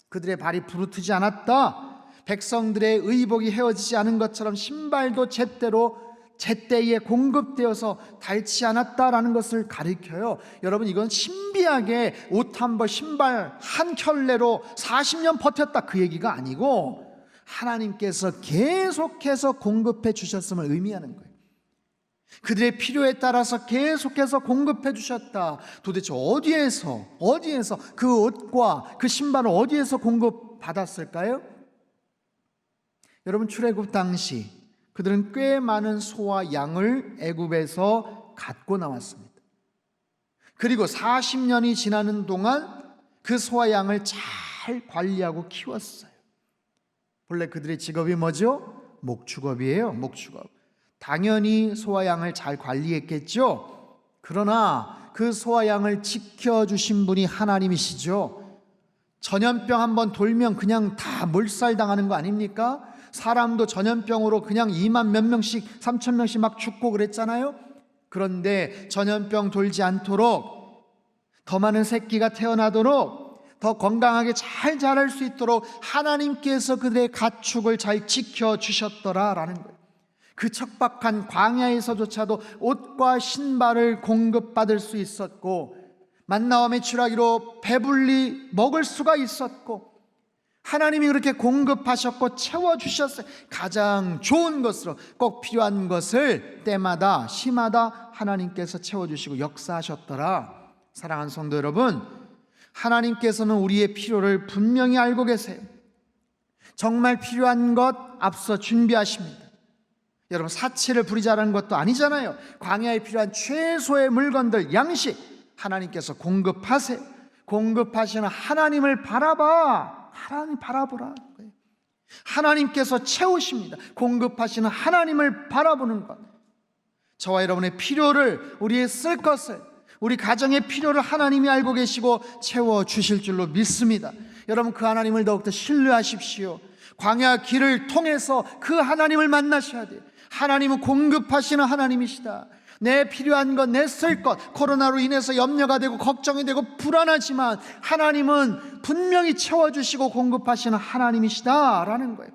그들의 발이 부르트지 않았다. 백성들의 의복이 헤어지지 않은 것처럼 신발도 제때에 공급되어서 닳지 않았다라는 것을 가리켜요. 여러분, 이건 신비하게 옷 한 벌, 신발 한 켤레로 40년 버텼다, 그 얘기가 아니고 하나님께서 계속해서 공급해 주셨음을 의미하는 거예요. 그들의 필요에 따라서 계속해서 공급해 주셨다. 도대체 어디에서 그 옷과 그 신발을 어디에서 공급받았을까요? 여러분, 출애굽 당시 그들은 꽤 많은 소와 양을 애굽에서 갖고 나왔습니다. 그리고 40년이 지나는 동안 그 소와 양을 잘 관리하고 키웠어요. 본래 그들의 직업이 뭐죠? 목축업이에요. 목축업. 당연히 소와 양을 잘 관리했겠죠. 그러나 그 소와 양을 지켜주신 분이 하나님이시죠. 전염병 한번 돌면 그냥 다 몰살당하는 거 아닙니까? 사람도 전염병으로 그냥 2만 몇 명씩 3천 명씩 막 죽고 그랬잖아요. 그런데 전염병 돌지 않도록, 더 많은 새끼가 태어나도록, 더 건강하게 잘 자랄 수 있도록 하나님께서 그들의 가축을 잘 지켜주셨더라라는 거예요. 그 척박한 광야에서조차도 옷과 신발을 공급받을 수 있었고, 만나와 메추라기로 배불리 먹을 수가 있었고, 하나님이 그렇게 공급하셨고 채워주셨어요. 가장 좋은 것으로 꼭 필요한 것을 때마다 시마다 하나님께서 채워주시고 역사하셨더라. 사랑하는 성도 여러분, 하나님께서는 우리의 필요를 분명히 알고 계세요. 정말 필요한 것 앞서 준비하십니다. 여러분, 사치를 부리자라는 것도 아니잖아요. 광야에 필요한 최소의 물건들, 양식 하나님께서 공급하세요. 공급하시는 하나님을 바라봐. 하나님 바라보라. 하나님께서 채우십니다. 공급하시는 하나님을 바라보는 것. 저와 여러분의 필요를, 우리의 쓸 것을, 우리 가정의 필요를 하나님이 알고 계시고 채워주실 줄로 믿습니다. 여러분, 그 하나님을 더욱더 신뢰하십시오. 광야 길을 통해서 그 하나님을 만나셔야 돼요. 하나님은 공급하시는 하나님이시다. 내 필요한 것, 내 쓸 것, 코로나로 인해서 염려가 되고 걱정이 되고 불안하지만 하나님은 분명히 채워주시고 공급하시는 하나님이시다라는 거예요.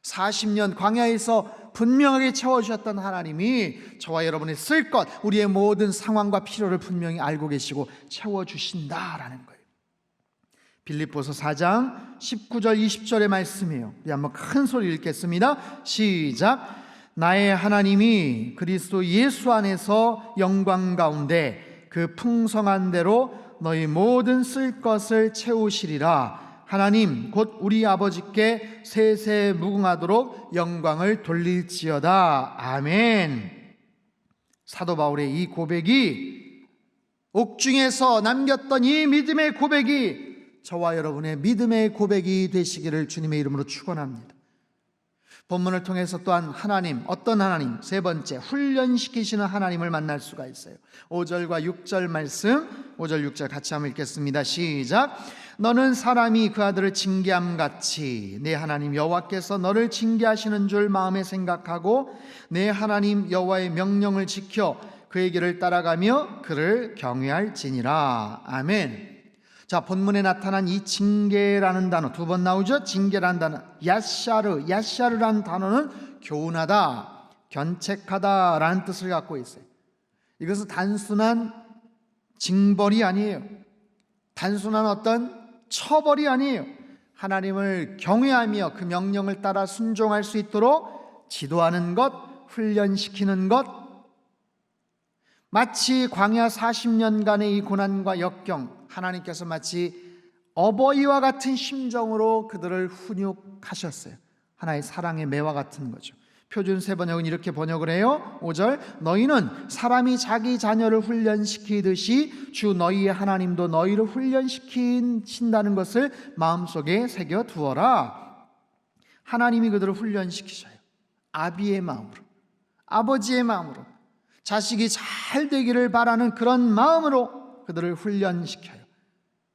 40년 광야에서 분명하게 채워주셨던 하나님이 저와 여러분의 쓸 것, 우리의 모든 상황과 필요를 분명히 알고 계시고 채워주신다라는 거예요. 빌립보서 4장 19절 20절의 말씀이에요. 우리 한번 큰 소리 읽겠습니다. 시작. 나의 하나님이 그리스도 예수 안에서 영광 가운데 그 풍성한 대로 너희 모든 쓸 것을 채우시리라. 하나님 곧 우리 아버지께 세세 무궁하도록 영광을 돌릴지어다. 아멘. 사도 바울의 이 고백이, 옥중에서 남겼던 이 믿음의 고백이 저와 여러분의 믿음의 고백이 되시기를 주님의 이름으로 축원합니다. 본문을 통해서 또한 하나님, 어떤 하나님? 세 번째, 훈련시키시는 하나님을 만날 수가 있어요. 5절과 6절 말씀, 5절 6절 같이 한번 읽겠습니다. 시작. 너는 사람이 그 아들을 징계함같이 내 하나님 여호와께서 너를 징계하시는 줄 마음에 생각하고 내 하나님 여호와의 명령을 지켜 그의 길을 따라가며 그를 경외할지니라. 아멘. 자, 본문에 나타난 이 징계라는 단어 두 번 나오죠. 징계라는 단어, 야샤르라는 단어는 교훈하다, 견책하다라는 뜻을 갖고 있어요. 이것은 단순한 징벌이 아니에요. 단순한 어떤 처벌이 아니에요. 하나님을 경외하며 그 명령을 따라 순종할 수 있도록 지도하는 것, 훈련시키는 것. 마치 광야 40년간의 이 고난과 역경, 하나님께서 마치 어버이와 같은 심정으로 그들을 훈육하셨어요. 하나의 사랑의 매와 같은 거죠. 표준세 번역은 이렇게 번역을 해요. 5절, 너희는 사람이 자기 자녀를 훈련시키듯이 주 너희의 하나님도 너희를 훈련시킨다는 것을 마음속에 새겨 두어라. 하나님이 그들을 훈련시키셔요. 아비의 마음으로, 아버지의 마음으로, 자식이 잘 되기를 바라는 그런 마음으로 그들을 훈련시켜요.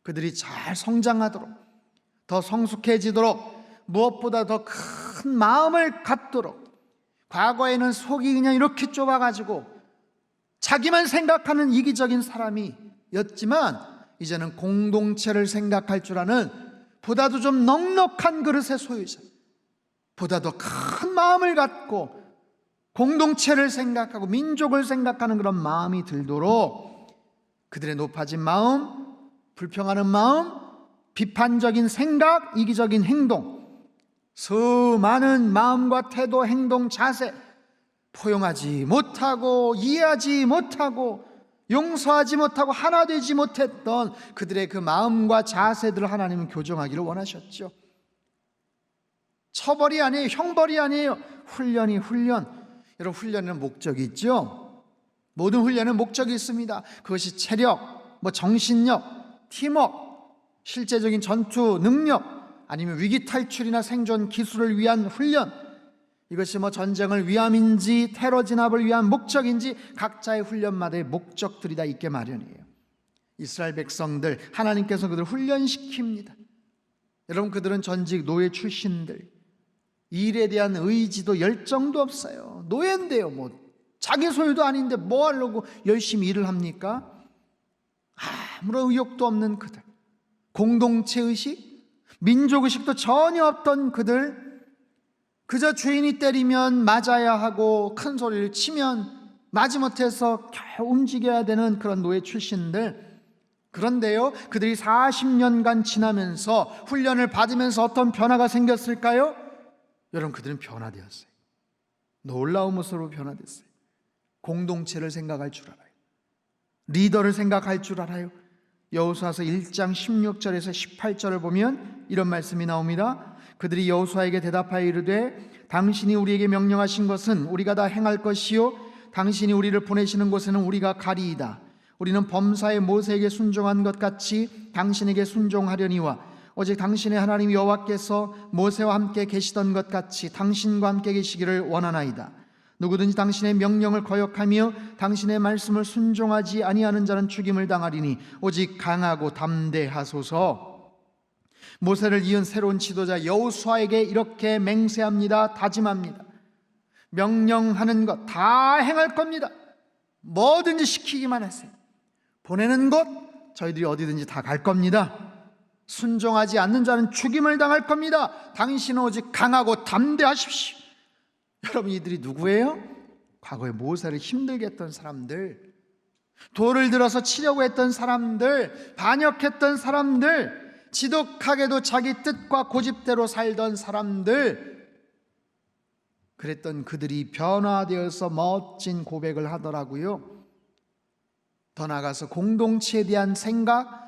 그들이 잘 성장하도록, 더 성숙해지도록, 무엇보다 더 큰 마음을 갖도록. 과거에는 속이 그냥 이렇게 좁아가지고 자기만 생각하는 이기적인 사람이었지만 이제는 공동체를 생각할 줄 아는, 보다도 좀 넉넉한 그릇의 소유자, 보다 더 큰 마음을 갖고 공동체를 생각하고 민족을 생각하는 그런 마음이 들도록 그들의 높아진 마음, 불평하는 마음, 비판적인 생각, 이기적인 행동, 수많은 마음과 태도, 행동, 자세, 포용하지 못하고 이해하지 못하고 용서하지 못하고 하나 되지 못했던 그들의 그 마음과 자세들을 하나님은 교정하기를 원하셨죠. 처벌이 아니에요. 형벌이 아니에요. 훈련이 훈련. 여러분, 훈련에는 목적이 있죠. 모든 훈련에는 목적이 있습니다. 그것이 체력, 정신력, 팀워크, 실제적인 전투 능력, 아니면 위기 탈출이나 생존 기술을 위한 훈련, 이것이 뭐 전쟁을 위함인지 테러 진압을 위한 목적인지 각자의 훈련마다의 목적들이 다 있게 마련이에요. 이스라엘 백성들, 하나님께서 그들을 훈련시킵니다. 여러분, 그들은 전직 노예 출신들, 일에 대한 의지도 열정도 없어요. 노예인데요, 뭐 자기 소유도 아닌데 뭐 하려고 열심히 일을 합니까? 아무런 의욕도 없는 그들, 공동체 의식, 민족 의식도 전혀 없던 그들, 그저 주인이 때리면 맞아야 하고 큰 소리를 치면 마지못해서 겨우 움직여야 되는 그런 노예 출신들. 그런데요, 그들이 40년간 지나면서 훈련을 받으면서 어떤 변화가 생겼을까요? 여러분, 그들은 변화되었어요. 놀라운 모습으로 변화됐어요. 공동체를 생각할 줄 알아요. 리더를 생각할 줄 알아요. 여호수아서 1장 16절에서 18절을 보면 이런 말씀이 나옵니다. 그들이 여호수아에게 대답하여 이르되 당신이 우리에게 명령하신 것은 우리가 다 행할 것이요 당신이 우리를 보내시는 곳에는 우리가 가리이다. 우리는 범사의 모세에게 순종한 것 같이 당신에게 순종하려니와 오직 당신의 하나님 여호와께서 모세와 함께 계시던 것 같이 당신과 함께 계시기를 원하나이다. 누구든지 당신의 명령을 거역하며 당신의 말씀을 순종하지 아니하는 자는 죽임을 당하리니 오직 강하고 담대하소서. 모세를 이은 새로운 지도자 여호수아에게 이렇게 맹세합니다. 다짐합니다. 명령하는 것 다 행할 겁니다. 뭐든지 시키기만 하세요. 보내는 곳 저희들이 어디든지 다 갈 겁니다. 순종하지 않는 자는 죽임을 당할 겁니다. 당신은 오직 강하고 담대하십시오. 여러분, 이들이 누구예요? 과거에 모세를 힘들게 했던 사람들, 돌을 들어서 치려고 했던 사람들, 반역했던 사람들, 지독하게도 자기 뜻과 고집대로 살던 사람들, 그랬던 그들이 변화되어서 멋진 고백을 하더라고요. 더 나아가서 공동체에 대한 생각,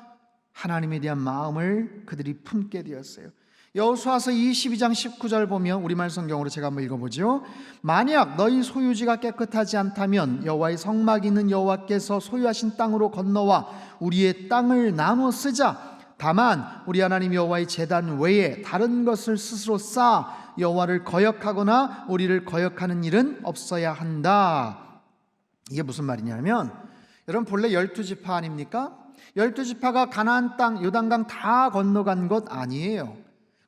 하나님에 대한 마음을 그들이 품게 되었어요. 여호수아서 22장 19절 보면 우리말 성경으로 제가 한번 읽어보죠. 만약 너희 소유지가 깨끗하지 않다면 여호와의 성막이 있는 여호와께서 소유하신 땅으로 건너와 우리의 땅을 나눠 쓰자. 다만 우리 하나님 여호와의 제단 외에 다른 것을 스스로 쌓아 여호와를 거역하거나 우리를 거역하는 일은 없어야 한다. 이게 무슨 말이냐면, 여러분 본래 12지파 아닙니까? 12지파가 가나안 땅 요단강 다 건너간 것 아니에요.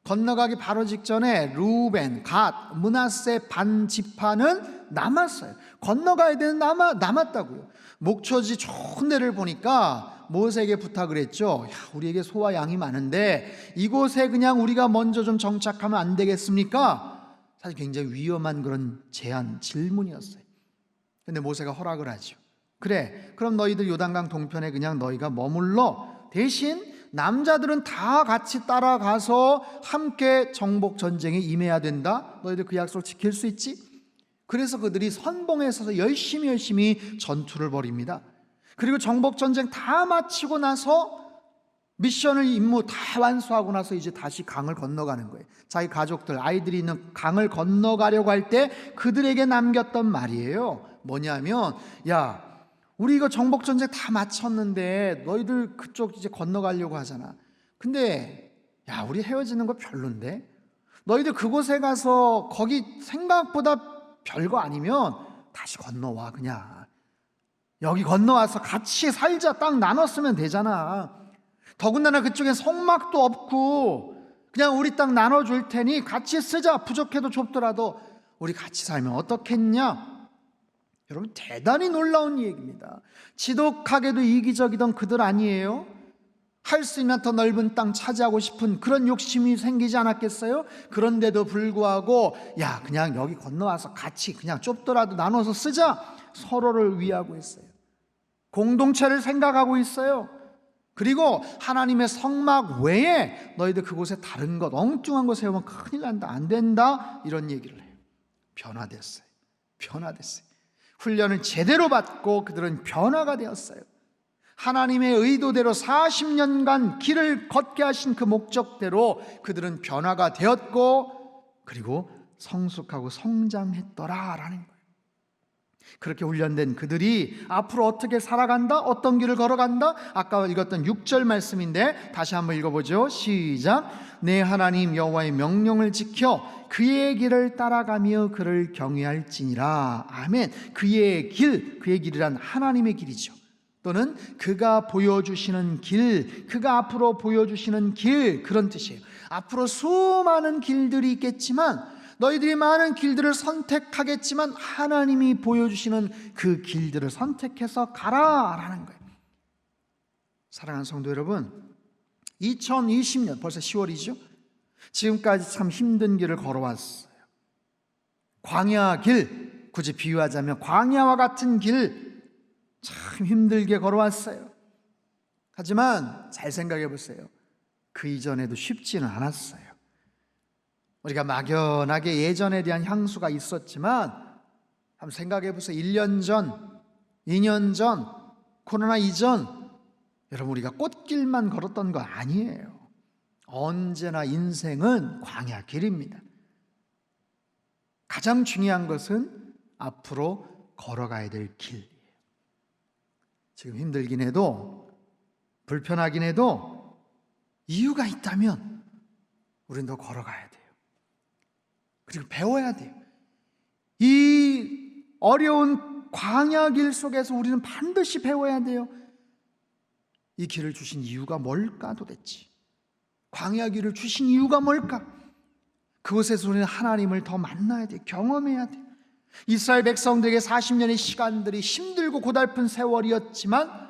건너가기 바로 직전에 루벤, 갓, 므낫세 반 지파는 남았어요. 건너가야 되는 남았다고요. 목초지 좋은 데를 보니까 모세에게 부탁을 했죠. 우리에게 소와 양이 많은데 이곳에 그냥 우리가 먼저 좀 정착하면 안 되겠습니까? 사실 굉장히 위험한 그런 제안, 질문이었어요. 근데 모세가 허락을 하죠. 그래, 그럼 너희들 요단강 동편에 그냥 너희가 머물러. 대신 남자들은 다 같이 따라가서 함께 정복 전쟁에 임해야 된다. 너희들 그 약속을 지킬 수 있지? 그래서 그들이 선봉에 서서 열심히 전투를 벌입니다. 그리고 정복 전쟁 다 마치고 나서 미션을 임무 다 완수하고 나서 이제 다시 강을 건너가는 거예요. 자기 가족들, 아이들이 있는 강을 건너가려고 할 때 그들에게 남겼던 말이에요. 뭐냐면, 야, 우리 이거 정복 전쟁 다 마쳤는데 너희들 그쪽 이제 건너가려고 하잖아. 근데 야, 우리 헤어지는 거 별론데? 너희들 그곳에 가서 거기 생각보다 별거 아니면 다시 건너와. 그냥 여기 건너와서 같이 살자. 땅 나눴으면 되잖아. 더군다나 그쪽엔 성막도 없고 그냥 우리 땅 나눠줄 테니 같이 쓰자. 부족해도 좁더라도 우리 같이 살면 어떻겠냐? 여러분, 대단히 놀라운 얘기입니다. 지독하게도 이기적이던 그들 아니에요? 할 수 있는 더 넓은 땅 차지하고 싶은 그런 욕심이 생기지 않았겠어요? 그런데도 불구하고 야, 그냥 여기 건너와서 같이 그냥 좁더라도 나눠서 쓰자. 서로를 위하고 있어요. 공동체를 생각하고 있어요. 그리고 하나님의 성막 외에 너희들 그곳에 다른 것, 엉뚱한 거 세우면 큰일 난다, 안 된다, 이런 얘기를 해요. 변화됐어요. 훈련을 제대로 받고 그들은 변화가 되었어요. 하나님의 의도대로 40년간 길을 걷게 하신 그 목적대로 그들은 변화가 되었고 그리고 성숙하고 성장했더라라는 거예요. 그렇게 훈련된 그들이 앞으로 어떻게 살아간다? 어떤 길을 걸어간다? 아까 읽었던 6절 말씀인데 다시 한번 읽어보죠. 시작. 내 하나님 여호와의 명령을 지켜 그의 길을 따라가며 그를 경외할지니라. 아멘. 그의 길이란 하나님의 길이죠. 또는 그가 보여주시는 길, 그가 앞으로 보여주시는 길, 그런 뜻이에요. 앞으로 수많은 길들이 있겠지만 너희들이 많은 길들을 선택하겠지만 하나님이 보여주시는 그 길들을 선택해서 가라라는 거예요. 사랑하는 성도 여러분, 2020년 벌써 10월이죠. 지금까지 참 힘든 길을 걸어왔어요. 광야 길, 굳이 비유하자면 광야와 같은 길 참 힘들게 걸어왔어요. 하지만 잘 생각해 보세요. 그 이전에도 쉽지는 않았어요. 우리가 막연하게 예전에 대한 향수가 있었지만 한번 생각해 보세요. 1년 전, 2년 전, 코로나 이전 여러분 우리가 꽃길만 걸었던 거 아니에요. 언제나 인생은 광야 길입니다. 가장 중요한 것은 앞으로 걸어가야 될 길이에요. 지금 힘들긴 해도 불편하긴 해도 이유가 있다면 우리는 더 걸어가야 돼요. 그리고 배워야 돼요. 이 어려운 광야길 속에서 우리는 반드시 배워야 돼요. 이 길을 주신 이유가 뭘까 도대체? 광야길을 주신 이유가 뭘까? 그곳에서 우리는 하나님을 더 만나야 돼요. 경험해야 돼요. 이스라엘 백성들에게 40년의 시간들이 힘들고 고달픈 세월이었지만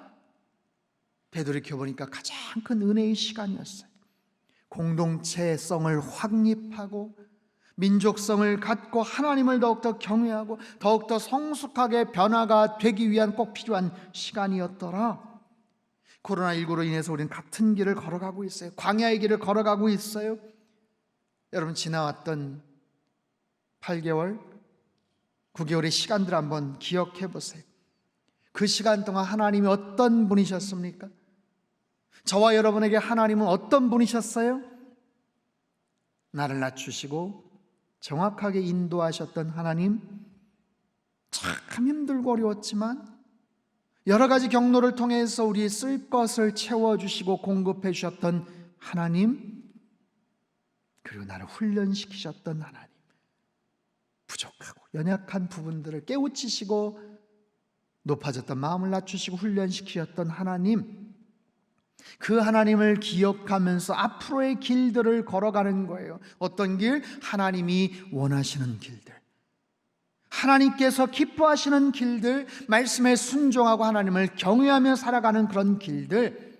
되돌이켜보니까 가장 큰 은혜의 시간이었어요. 공동체성을 확립하고 민족성을 갖고 하나님을 더욱더 경외하고 더욱더 성숙하게 변화가 되기 위한 꼭 필요한 시간이었더라. 코로나19로 인해서 우리는 같은 길을 걸어가고 있어요. 광야의 길을 걸어가고 있어요. 여러분 지나왔던 8개월, 9개월의 시간들 한번 기억해 보세요. 그 시간 동안 하나님이 어떤 분이셨습니까? 저와 여러분에게 하나님은 어떤 분이셨어요? 나를 낮추시고 정확하게 인도하셨던 하나님, 참 힘들고 어려웠지만 여러 가지 경로를 통해서 우리의 쓸 것을 채워주시고 공급해 주셨던 하나님, 그리고 나를 훈련시키셨던 하나님, 부족하고 연약한 부분들을 깨우치시고 높아졌던 마음을 낮추시고 훈련시키셨던 하나님, 그 하나님을 기억하면서 앞으로의 길들을 걸어가는 거예요. 어떤 길? 하나님이 원하시는 길들, 하나님께서 기뻐하시는 길들, 말씀에 순종하고 하나님을 경외하며 살아가는 그런 길들.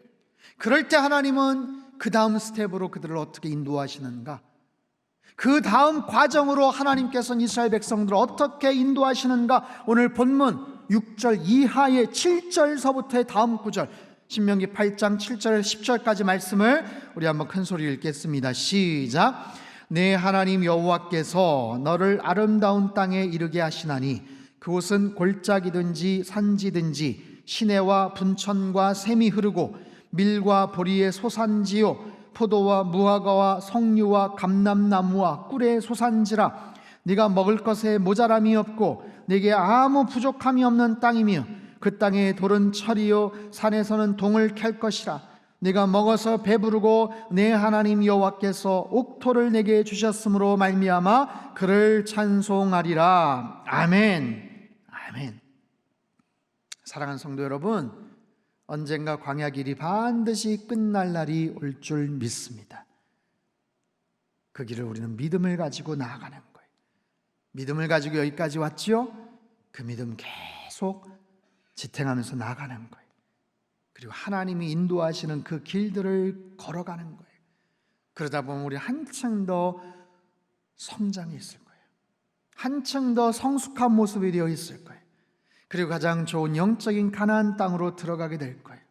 그럴 때 하나님은 그 다음 스텝으로 그들을 어떻게 인도하시는가, 그 다음 과정으로 하나님께서는 이스라엘 백성들을 어떻게 인도하시는가, 오늘 본문 6절 이하의 7절서부터의 다음 구절, 신명기 8장 7절 10절까지 말씀을 우리 한번 큰 소리 읽겠습니다. 시작. 내 하나님 여호와께서 너를 아름다운 땅에 이르게 하시나니 그곳은 골짜기든지 산지든지 시내와 분천과 샘이 흐르고 밀과 보리의 소산지요 포도와 무화과와 석류와 감람나무와 꿀의 소산지라. 네가 먹을 것에 모자람이 없고 네게 아무 부족함이 없는 땅이며 그 땅의 돌은 철이요 산에서는 동을 캘 것이라. 네가 먹어서 배부르고 내 하나님 여호와께서 옥토를 내게 주셨으므로 말미암아 그를 찬송하리라. 아멘. 아멘. 사랑하는 성도 여러분, 언젠가 광야 길이 반드시 끝날 날이 올 줄 믿습니다. 그 길을 우리는 믿음을 가지고 나아가는 거예요. 믿음을 가지고 여기까지 왔죠? 그 믿음 계속 지탱하면서 나아가는 거예요. 그리고 하나님이 인도하시는 그 길들을 걸어가는 거예요. 그러다 보면 우리 한층 더 성장이 있을 거예요. 한층 더 성숙한 모습이 되어 있을 거예요. 그리고 가장 좋은 영적인 가나안 땅으로 들어가게 될 거예요.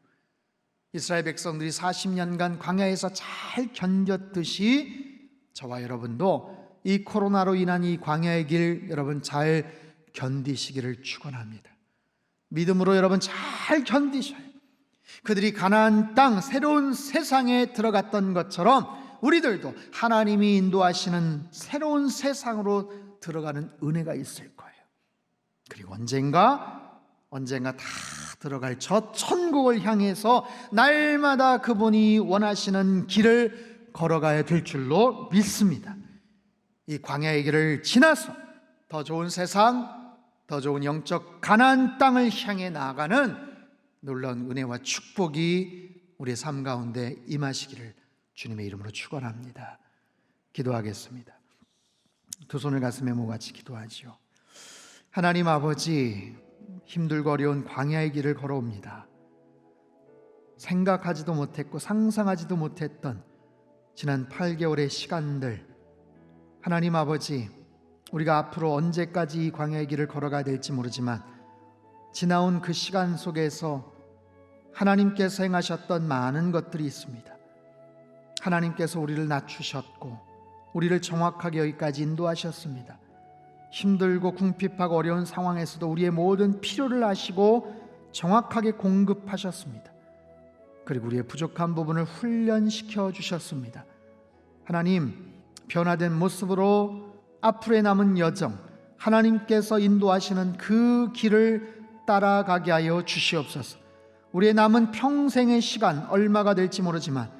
이스라엘 백성들이 40년간 광야에서 잘 견뎠듯이 저와 여러분도 이 코로나로 인한 이 광야의 길 여러분 잘 견디시기를 축원합니다. 믿음으로 여러분 잘 견디셔요. 그들이 가나안 땅 새로운 세상에 들어갔던 것처럼 우리들도 하나님이 인도하시는 새로운 세상으로 들어가는 은혜가 있을 거예요. 그리고 언젠가 다 들어갈 저 천국을 향해서 날마다 그분이 원하시는 길을 걸어가야 될 줄로 믿습니다. 이 광야의 길을 지나서 더 좋은 세상, 더 좋은 영적 가나안 땅을 향해 나아가는 놀라운 은혜와 축복이 우리의 삶 가운데 임하시기를 주님의 이름으로 축원합니다. 기도하겠습니다. 두 손을 가슴에 모아 같이 기도하지요. 하나님 아버지, 힘들고 어려운 광야의 길을 걸어옵니다. 생각하지도 못했고 상상하지도 못했던 지난 8개월의 시간들, 하나님 아버지, 우리가 앞으로 언제까지 이 광야의 길을 걸어가야 될지 모르지만 지나온 그 시간 속에서 하나님께서 행하셨던 많은 것들이 있습니다. 하나님께서 우리를 낮추셨고 우리를 정확하게 여기까지 인도하셨습니다. 힘들고 궁핍하고 어려운 상황에서도 우리의 모든 필요를 아시고 정확하게 공급하셨습니다. 그리고 우리의 부족한 부분을 훈련시켜 주셨습니다. 하나님, 변화된 모습으로 앞으로의 남은 여정, 하나님께서 인도하시는 그 길을 따라가게 하여 주시옵소서. 우리의 남은 평생의 시간 얼마가 될지 모르지만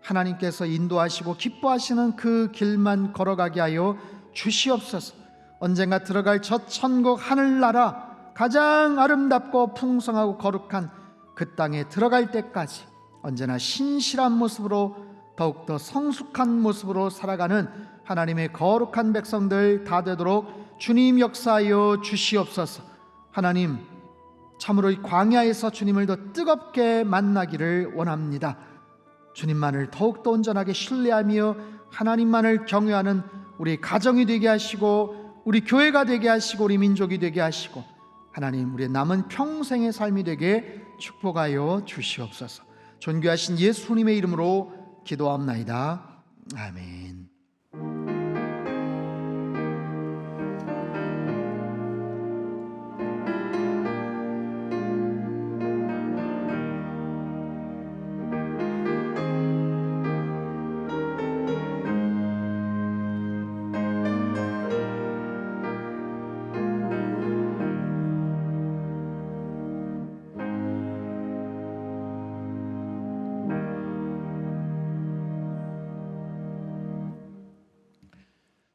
하나님께서 인도하시고 기뻐하시는 그 길만 걸어가게 하여 주시옵소서. 언젠가 들어갈 저 천국 하늘나라, 가장 아름답고 풍성하고 거룩한 그 땅에 들어갈 때까지 언제나 신실한 모습으로, 더욱더 성숙한 모습으로 살아가는 하나님의 거룩한 백성들 다 되도록 주님 역사하여 주시옵소서. 하나님, 참으로 이 광야에서 주님을 더 뜨겁게 만나기를 원합니다. 주님만을 더욱더 온전하게 신뢰하며 하나님만을 경외하는 우리 가정이 되게 하시고, 우리 교회가 되게 하시고, 우리 민족이 되게 하시고, 하나님, 우리의 남은 평생의 삶이 되게 축복하여 주시옵소서. 존귀하신 예수님의 이름으로 기도합나이다. 아멘.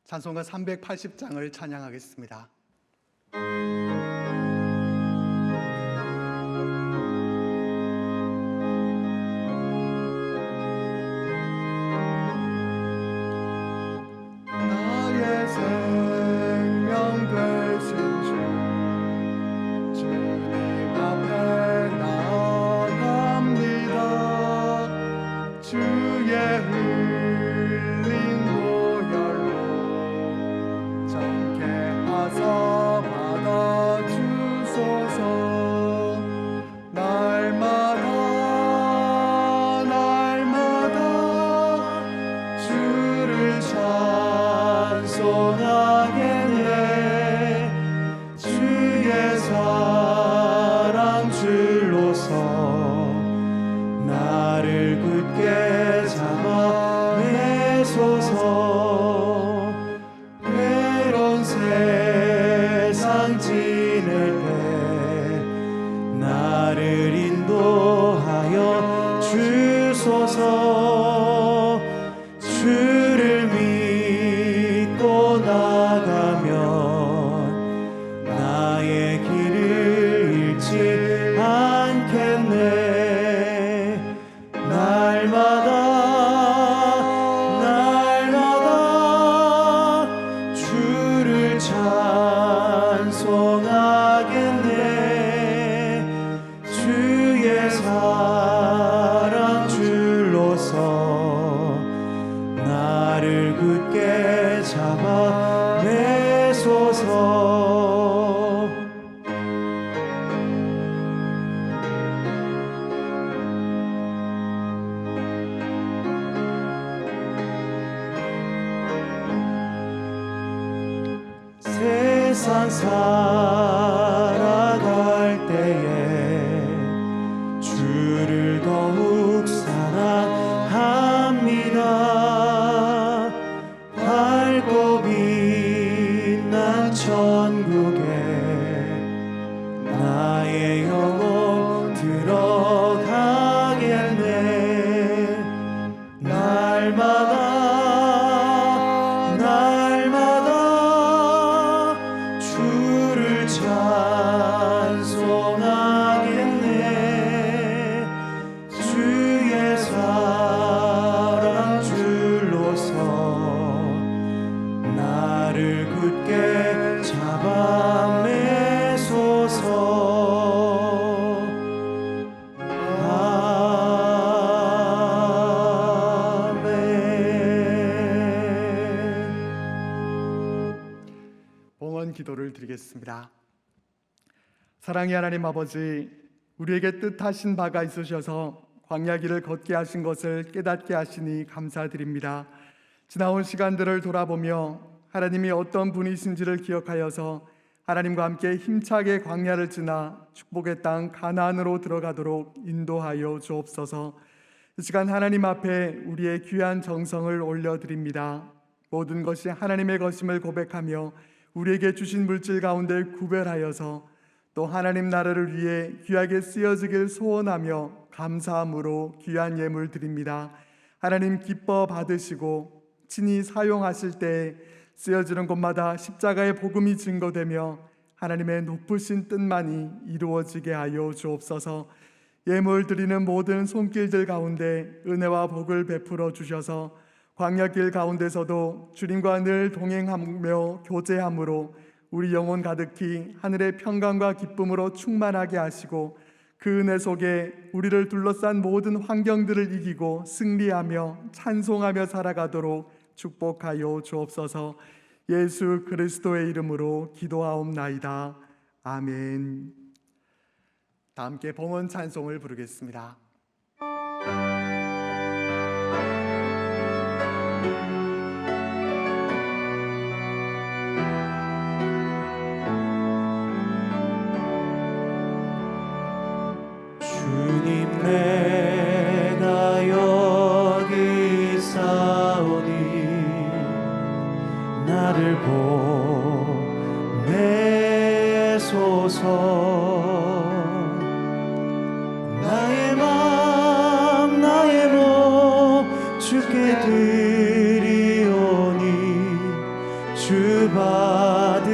찬송가 380장을 찬양하겠습니다. 나의 생명 되신 주, 주님 앞에 나아갑니다. 주의 흘린 보혈로 정케 하사 받아주소서. 날마다 주를 찬송하겠네. 주의 사랑 줄로서 나를 굳게 잡아 매소서. 외로운 세상 지낼 때 나를 인도하여 주소서. 주를 믿고 나가면 나의 길을 잃지 않겠네. 날마다 주를 찬송하겠네. 주의 사랑 줄로서 나를 굳게 잡아 매소서. 세상 살아갈 때에 주를 더욱 사랑합니다. 밝고 빛난 천국에 굳게 잡아 매소서. 아멘. 봉헌 기도를 드리겠습니다. 사랑의 하나님 아버지, 우리에게 뜻하신 바가 있으셔서 광야 길을 걷게 하신 것을 깨닫게 하시니 감사드립니다. 지나온 시간들을 돌아보며 하나님이 어떤 분이신지를 기억하여서 하나님과 함께 힘차게 광야를 지나 축복의 땅 가나안으로 들어가도록 인도하여 주옵소서. 이 시간 하나님 앞에 우리의 귀한 정성을 올려드립니다. 모든 것이 하나님의 것임을 고백하며 우리에게 주신 물질 가운데 구별하여서 또 하나님 나라를 위해 귀하게 쓰여지길 소원하며 감사함으로 귀한 예물 드립니다. 하나님 기뻐 받으시고 친히 사용하실 때 쓰여지는 곳마다 십자가의 복음이 증거되며 하나님의 높으신 뜻만이 이루어지게 하여 주옵소서. 예물 드리는 모든 손길들 가운데 은혜와 복을 베풀어 주셔서 광야길 가운데서도 주님과 늘 동행하며 교제함으로 우리 영혼 가득히 하늘의 평강과 기쁨으로 충만하게 하시고 그 은혜 속에 우리를 둘러싼 모든 환경들을 이기고 승리하며 찬송하며 살아가도록 축복하여 주옵소서. 예수 그리스도의 이름으로 기도하옵나이다. 아멘. 다 함께 봉헌 찬송을 부르겠습니다. 주님 내가 여기 있사오니 나를 보내소서. 나의 맘 나의 몸 주께 드리오니 주 받으옵소서.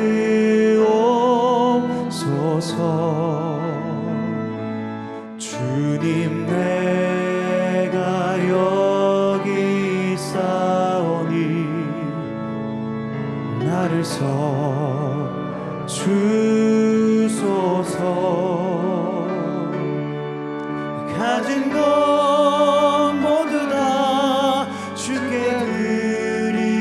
주님 내가 여기 있사오니 나를 서 주소서. 가진 것 모두 다 주께 드리오니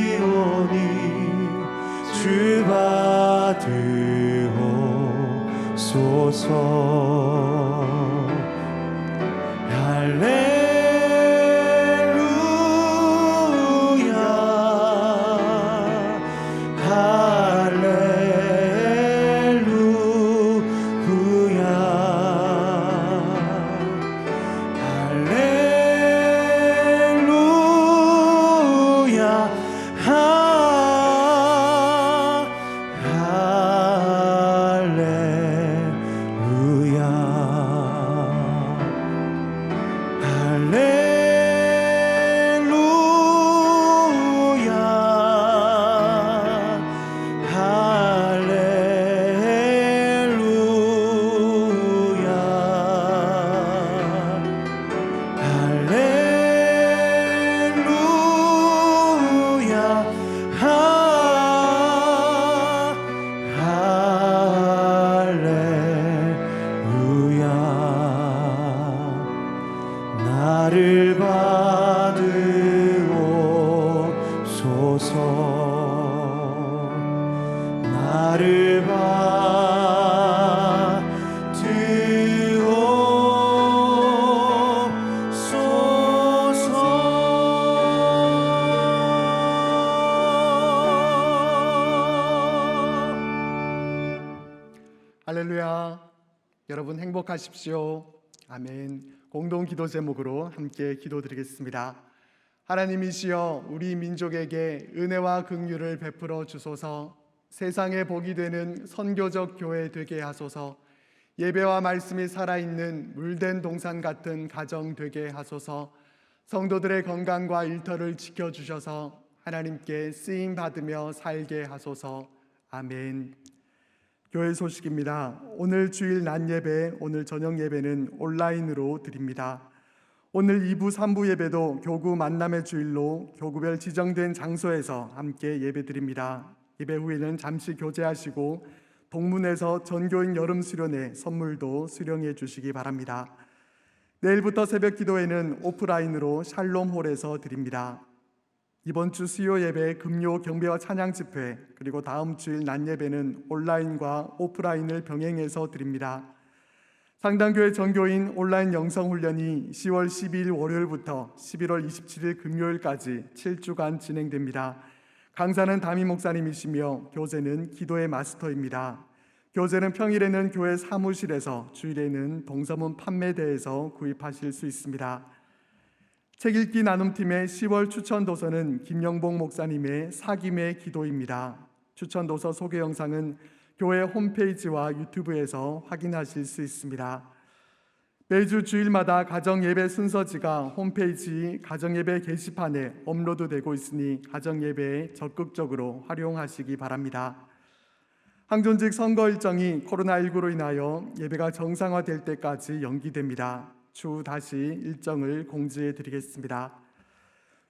주 받으옵소서. 나를 받으옵소서. 나를 할렐루야. 여러분 행복하십시오. 아멘. 공동 기도 제목으로 함께 기도드리겠습니다. 하나님이시여 우리 민족에게 은혜와 긍휼을 베풀어 주소서. 세상에 복이 되는 선교적 교회 되게 하소서. 예배와 말씀이 살아있는 물된 동산 같은 가정 되게 하소서. 성도들의 건강과 일터를 지켜주셔서 하나님께 쓰임 받으며 살게 하소서. 아멘. 교회 소식입니다. 오늘 주일 낮 예배, 오늘 저녁 예배는 온라인으로 드립니다. 오늘 2부, 3부 예배도 교구 만남의 주일로 교구별 지정된 장소에서 함께 예배 드립니다. 예배 후에는 잠시 교제하시고 동문에서 전교인 여름 수련회 선물도 수령해 주시기 바랍니다. 내일부터 새벽 기도회는 오프라인으로 샬롬홀에서 드립니다. 이번 주 수요 예배, 금요 경배와 찬양 집회, 그리고 다음 주일 낮 예배는 온라인과 오프라인을 병행해서 드립니다. 상당교회 전교인 온라인 영성훈련이 10월 12일 월요일부터 11월 27일 금요일까지 7주간 진행됩니다. 강사는 담임 목사님이시며 교재는 기도의 마스터입니다. 교재는 평일에는 교회 사무실에서, 주일에는 동서문 판매대에서 구입하실 수 있습니다. 책 읽기 나눔팀의 10월 추천 도서는 김영봉 목사님의 사김의 기도입니다. 추천 도서 소개 영상은 교회 홈페이지와 유튜브에서 확인하실 수 있습니다. 매주 주일마다 가정예배 순서지가 홈페이지 가정예배 게시판에 업로드되고 있으니 가정예배에 적극적으로 활용하시기 바랍니다. 항존직 선거 일정이 코로나19로 인하여 예배가 정상화될 때까지 연기됩니다. 추후 다시 일정을 공지해 드리겠습니다.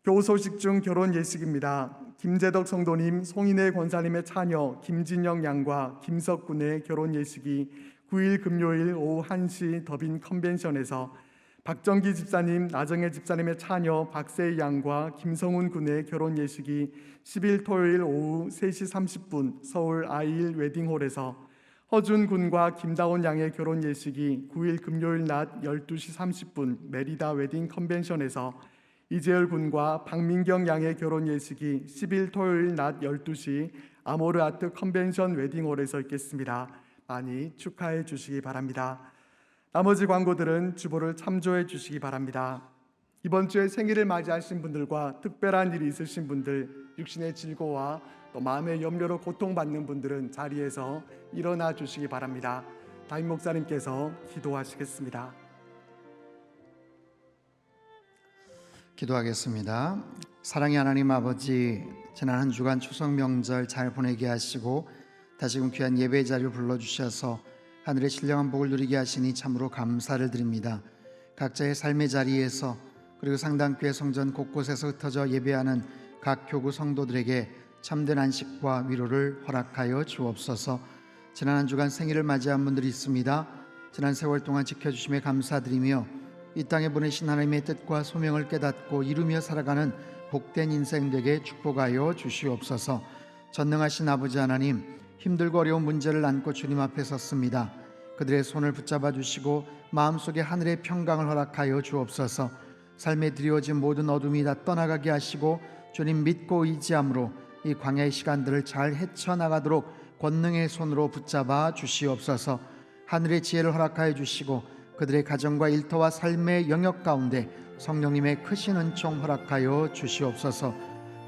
교우 소식 중 결혼 예식입니다. 김재덕 성도님, 송인혜 권사님의 차녀 김진영 양과 김석군의 결혼 예식이 9일 금요일 오후 1시 더빈 컨벤션에서, 박정기 집사님, 나정혜 집사님의 차녀 박세희 양과 김성훈 군의 결혼 예식이 10일 토요일 오후 3시 30분 서울 아이힐 웨딩홀에서, 허준 군과 김다원 양의 결혼 예식이 9일 금요일 낮 12시 30분 메리다 웨딩 컨벤션에서, 이재열 군과 박민경 양의 결혼 예식이 10일 토요일 낮 12시 아모르 아트 컨벤션 웨딩홀에서 있겠습니다. 많이 축하해 주시기 바랍니다. 나머지 광고들은 주보를 참조해 주시기 바랍니다. 이번 주에 생일을 맞이하신 분들과 특별한 일이 있으신 분들, 육신의 질고와 또 마음의 염려로 고통받는 분들은 자리에서 일어나 주시기 바랍니다. 담임 목사님께서 기도하시겠습니다. 기도하겠습니다. 사랑의 하나님 아버지, 지난 한 주간 추석 명절 잘 보내게 하시고 다시금 귀한 예배 자리를 불러주셔서 하늘의 신령한 복을 누리게 하시니 참으로 감사를 드립니다. 각자의 삶의 자리에서, 그리고 상당교회 성전 곳곳에서 흩어져 예배하는 각 교구 성도들에게 참된 안식과 위로를 허락하여 주옵소서. 지난 한 주간 생일을 맞이한 분들이 있습니다. 지난 세월 동안 지켜주심에 감사드리며 이 땅에 보내신 하나님의 뜻과 소명을 깨닫고 이루며 살아가는 복된 인생 되게 축복하여 주시옵소서. 전능하신 아버지 하나님, 힘들고 어려운 문제를 안고 주님 앞에 섰습니다. 그들의 손을 붙잡아 주시고 마음속에 하늘의 평강을 허락하여 주옵소서. 삶에 드리워진 모든 어둠이 다 떠나가게 하시고 주님 믿고 의지함으로 이 광야의 시간들을 잘 헤쳐나가도록 권능의 손으로 붙잡아 주시옵소서. 하늘의 지혜를 허락하여 주시고 그들의 가정과 일터와 삶의 영역 가운데 성령님의 크신 은총 허락하여 주시옵소서.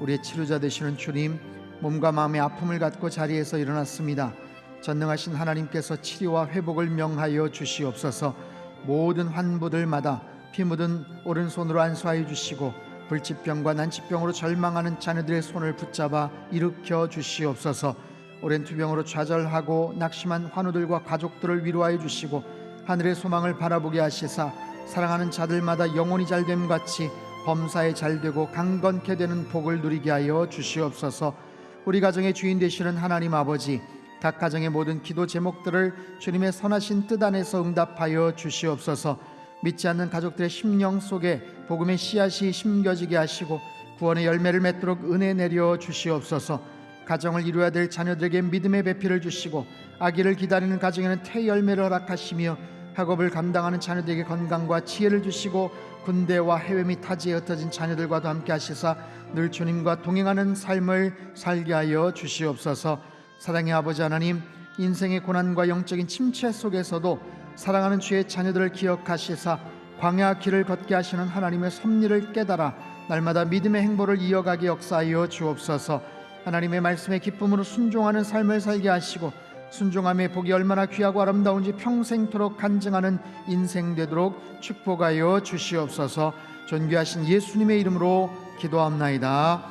우리의 치료자 되시는 주님, 몸과 마음의 아픔을 갖고 자리에서 일어났습니다. 전능하신 하나님께서 치료와 회복을 명하여 주시옵소서. 모든 환부들마다 피 묻은 오른손으로 안수하여 주시고 불치병과 난치병으로 절망하는 자녀들의 손을 붙잡아 일으켜 주시옵소서. 오랜 투병으로 좌절하고 낙심한 환우들과 가족들을 위로하여 주시고 하늘의 소망을 바라보게 하시사 사랑하는 자들마다 영혼이 잘됨 같이 범사에 잘되고 강건케 되는 복을 누리게 하여 주시옵소서. 우리 가정의 주인 되시는 하나님 아버지, 각 가정의 모든 기도 제목들을 주님의 선하신 뜻 안에서 응답하여 주시옵소서. 믿지 않는 가족들의 심령 속에 복음의 씨앗이 심겨지게 하시고 구원의 열매를 맺도록 은혜 내려 주시옵소서. 가정을 이루어야 될 자녀들에게 믿음의 배필을 주시고 아기를 기다리는 가정에는 태열매를 허락하시며 학업을 감당하는 자녀들에게 건강과 지혜를 주시고 군대와 해외 및 타지에 흩어진 자녀들과도 함께 하시사 늘 주님과 동행하는 삶을 살게 하여 주시옵소서. 사랑의 아버지 하나님, 인생의 고난과 영적인 침체 속에서도 사랑하는 주의 자녀들을 기억하시사 광야 길을 걷게 하시는 하나님의 섭리를 깨달아 날마다 믿음의 행보를 이어가게 역사하여 주옵소서. 하나님의 말씀에 기쁨으로 순종하는 삶을 살게 하시고 순종함의 복이 얼마나 귀하고 아름다운지 평생토록 간증하는 인생 되도록 축복하여 주시옵소서. 존귀하신 예수님의 이름으로 기도합나이다.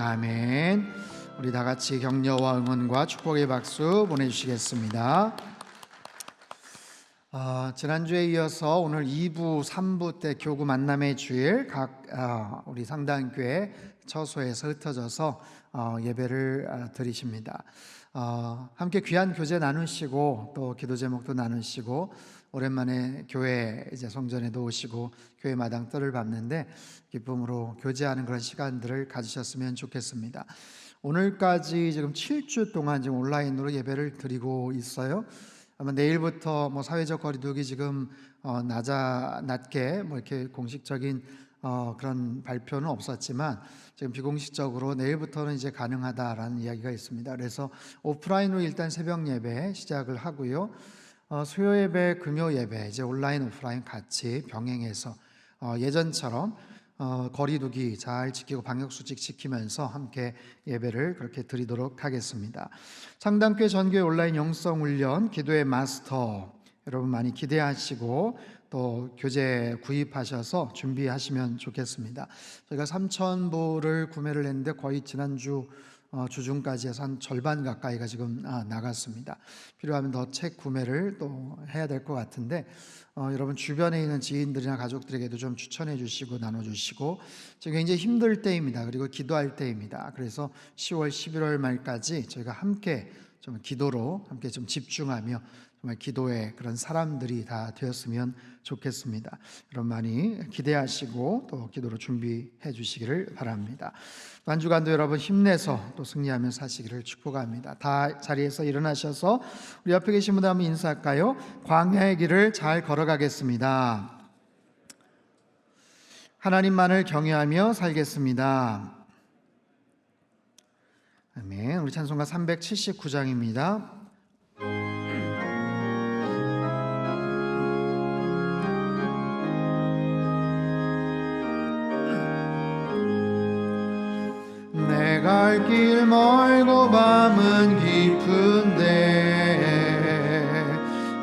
아멘. 우리 다 같이 격려와 응원과 축복의 박수 보내주시겠습니다. 지난주에 이어서 오늘 2부, 3부 때 교구 만남의 주일 각 우리 상당교회 처소에서 흩어져서 예배를 드리십니다. 함께 귀한 교제 나누시고 또 기도 제목도 나누시고 오랜만에 교회 이제 성전에도 오시고 교회 마당 뜰을 밟는데 기쁨으로 교제하는 그런 시간들을 가지셨으면 좋겠습니다. 오늘까지 지금 7주 동안 지금 온라인으로 예배를 드리고 있어요. 아마 내일부터 뭐 사회적 거리두기 지금 낮게 뭐 이렇게 공식적인 그런 발표는 없었지만 지금 비공식적으로 내일부터는 이제 가능하다라는 이야기가 있습니다. 그래서 오프라인으로 일단 새벽 예배 시작을 하고요. 수요 예배, 금요 예배 이제 온라인, 오프라인 같이 병행해서 예전처럼 거리두기 잘 지키고 방역수칙 지키면서 함께 예배를 그렇게 드리도록 하겠습니다. 상당교회 전교회 온라인 영성훈련 기도의 마스터 여러분 많이 기대하시고 또 교재 구입하셔서 준비하시면 좋겠습니다. 저희가 3,000부를 구매를 했는데 거의 지난주 주중까지 해서 한 절반 가까이가 지금 나갔습니다. 필요하면 더 책 구매를 또 해야 될 것 같은데 여러분 주변에 있는 지인들이나 가족들에게도 좀 추천해 주시고 나눠주시고 지금 굉장히 힘들 때입니다. 그리고 기도할 때입니다. 그래서 10월 11월 말까지 저희가 함께 좀 기도로 함께 좀 집중하며 정말 기도의 그런 사람들이 다 되었으면 좋겠습니다. 여러분 많이 기대하시고 또 기도로 준비해 주시기를 바랍니다. 한 주간도 여러분 힘내서 또 승리하며 사시기를 축복합니다. 다 자리에서 일어나셔서 우리 옆에 계신 분들 한번 인사할까요? 광야의 길을 잘 걸어가겠습니다. 하나님만을 경외하며 살겠습니다. 아멘. 우리 찬송가 379장입니다. 내 갈 길 멀고 밤은 깊은데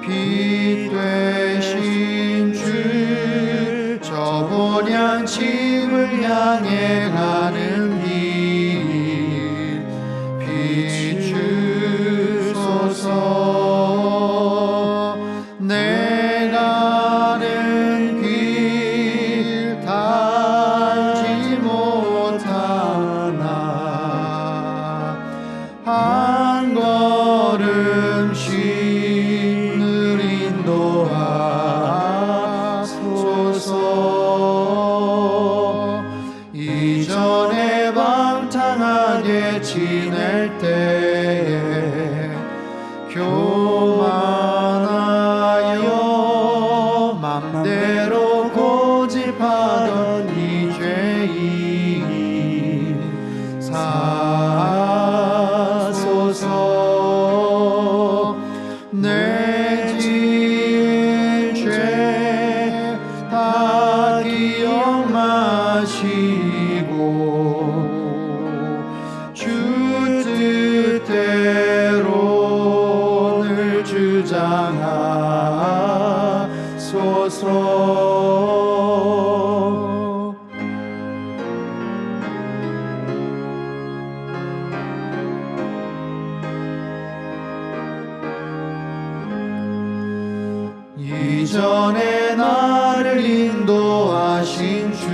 빛 되신 주 저 본향 집을 향해 가는 길 비추소서. 내 가는 길 닿지 못하나 한 걸음씩 늘 인도하소서. 이전에 방탕하게 지낼 때에 교만하여 맘대로 고집하던 이 죄인 사소서. 내 지은 죄 다 기억 마시고 주 뜻대로 늘 주장하소서. 이전에 나를 인도하신 주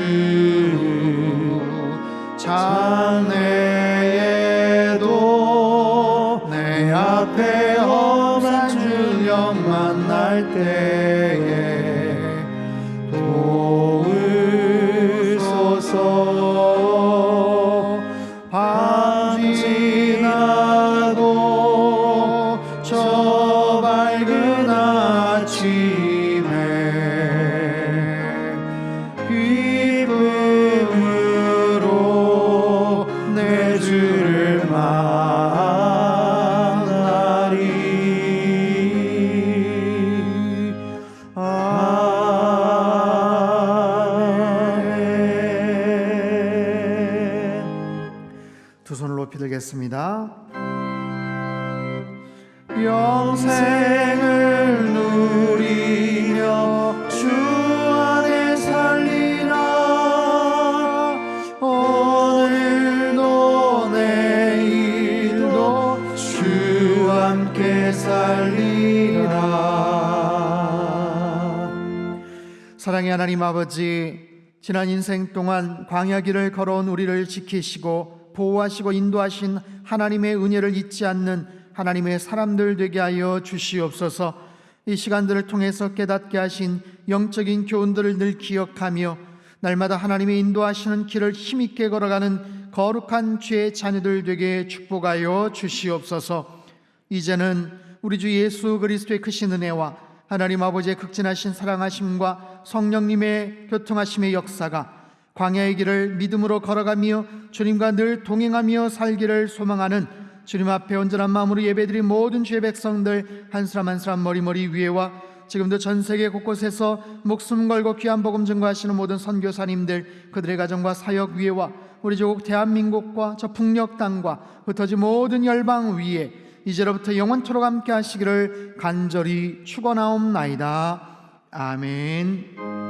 장래에도 내 앞에 험한 주령 만날 때에 도우소서. 밤 지나고 저 밝은 아침에 기쁨으로 내 주를 만나리. 아멘. 두 손을 높이 들겠습니다. 영생을 누리며 주 안에 살리라. 오늘도 내일도 주 함께 살리라. 사랑의 하나님 아버지, 지난 인생 동안 광야 길을 걸어온 우리를 지키시고 보호하시고 인도하신 하나님의 은혜를 잊지 않는 하나님의 사람들 되게 하여 주시옵소서. 이 시간들을 통해서 깨닫게 하신 영적인 교훈들을 늘 기억하며 날마다 하나님의 인도하시는 길을 힘있게 걸어가는 거룩한 주의 자녀들 되게 축복하여 주시옵소서. 이제는 우리 주 예수 그리스도의 크신 은혜와 하나님 아버지의 극진하신 사랑하심과 성령님의 교통하심의 역사가 광야의 길을 믿음으로 걸어가며 주님과 늘 동행하며 살기를 소망하는 주님 앞에 온전한 마음으로 예배드린 모든 주의 백성들 한 사람 한 사람 머리머리 위에와 지금도 전 세계 곳곳에서 목숨 걸고 귀한 복음 증거하시는 모든 선교사님들, 그들의 가정과 사역 위에와 우리 조국 대한민국과 저 북녘 땅과 흩어진 모든 열방 위에 이제로부터 영원토록 함께 하시기를 간절히 축원하옵나이다. 아멘.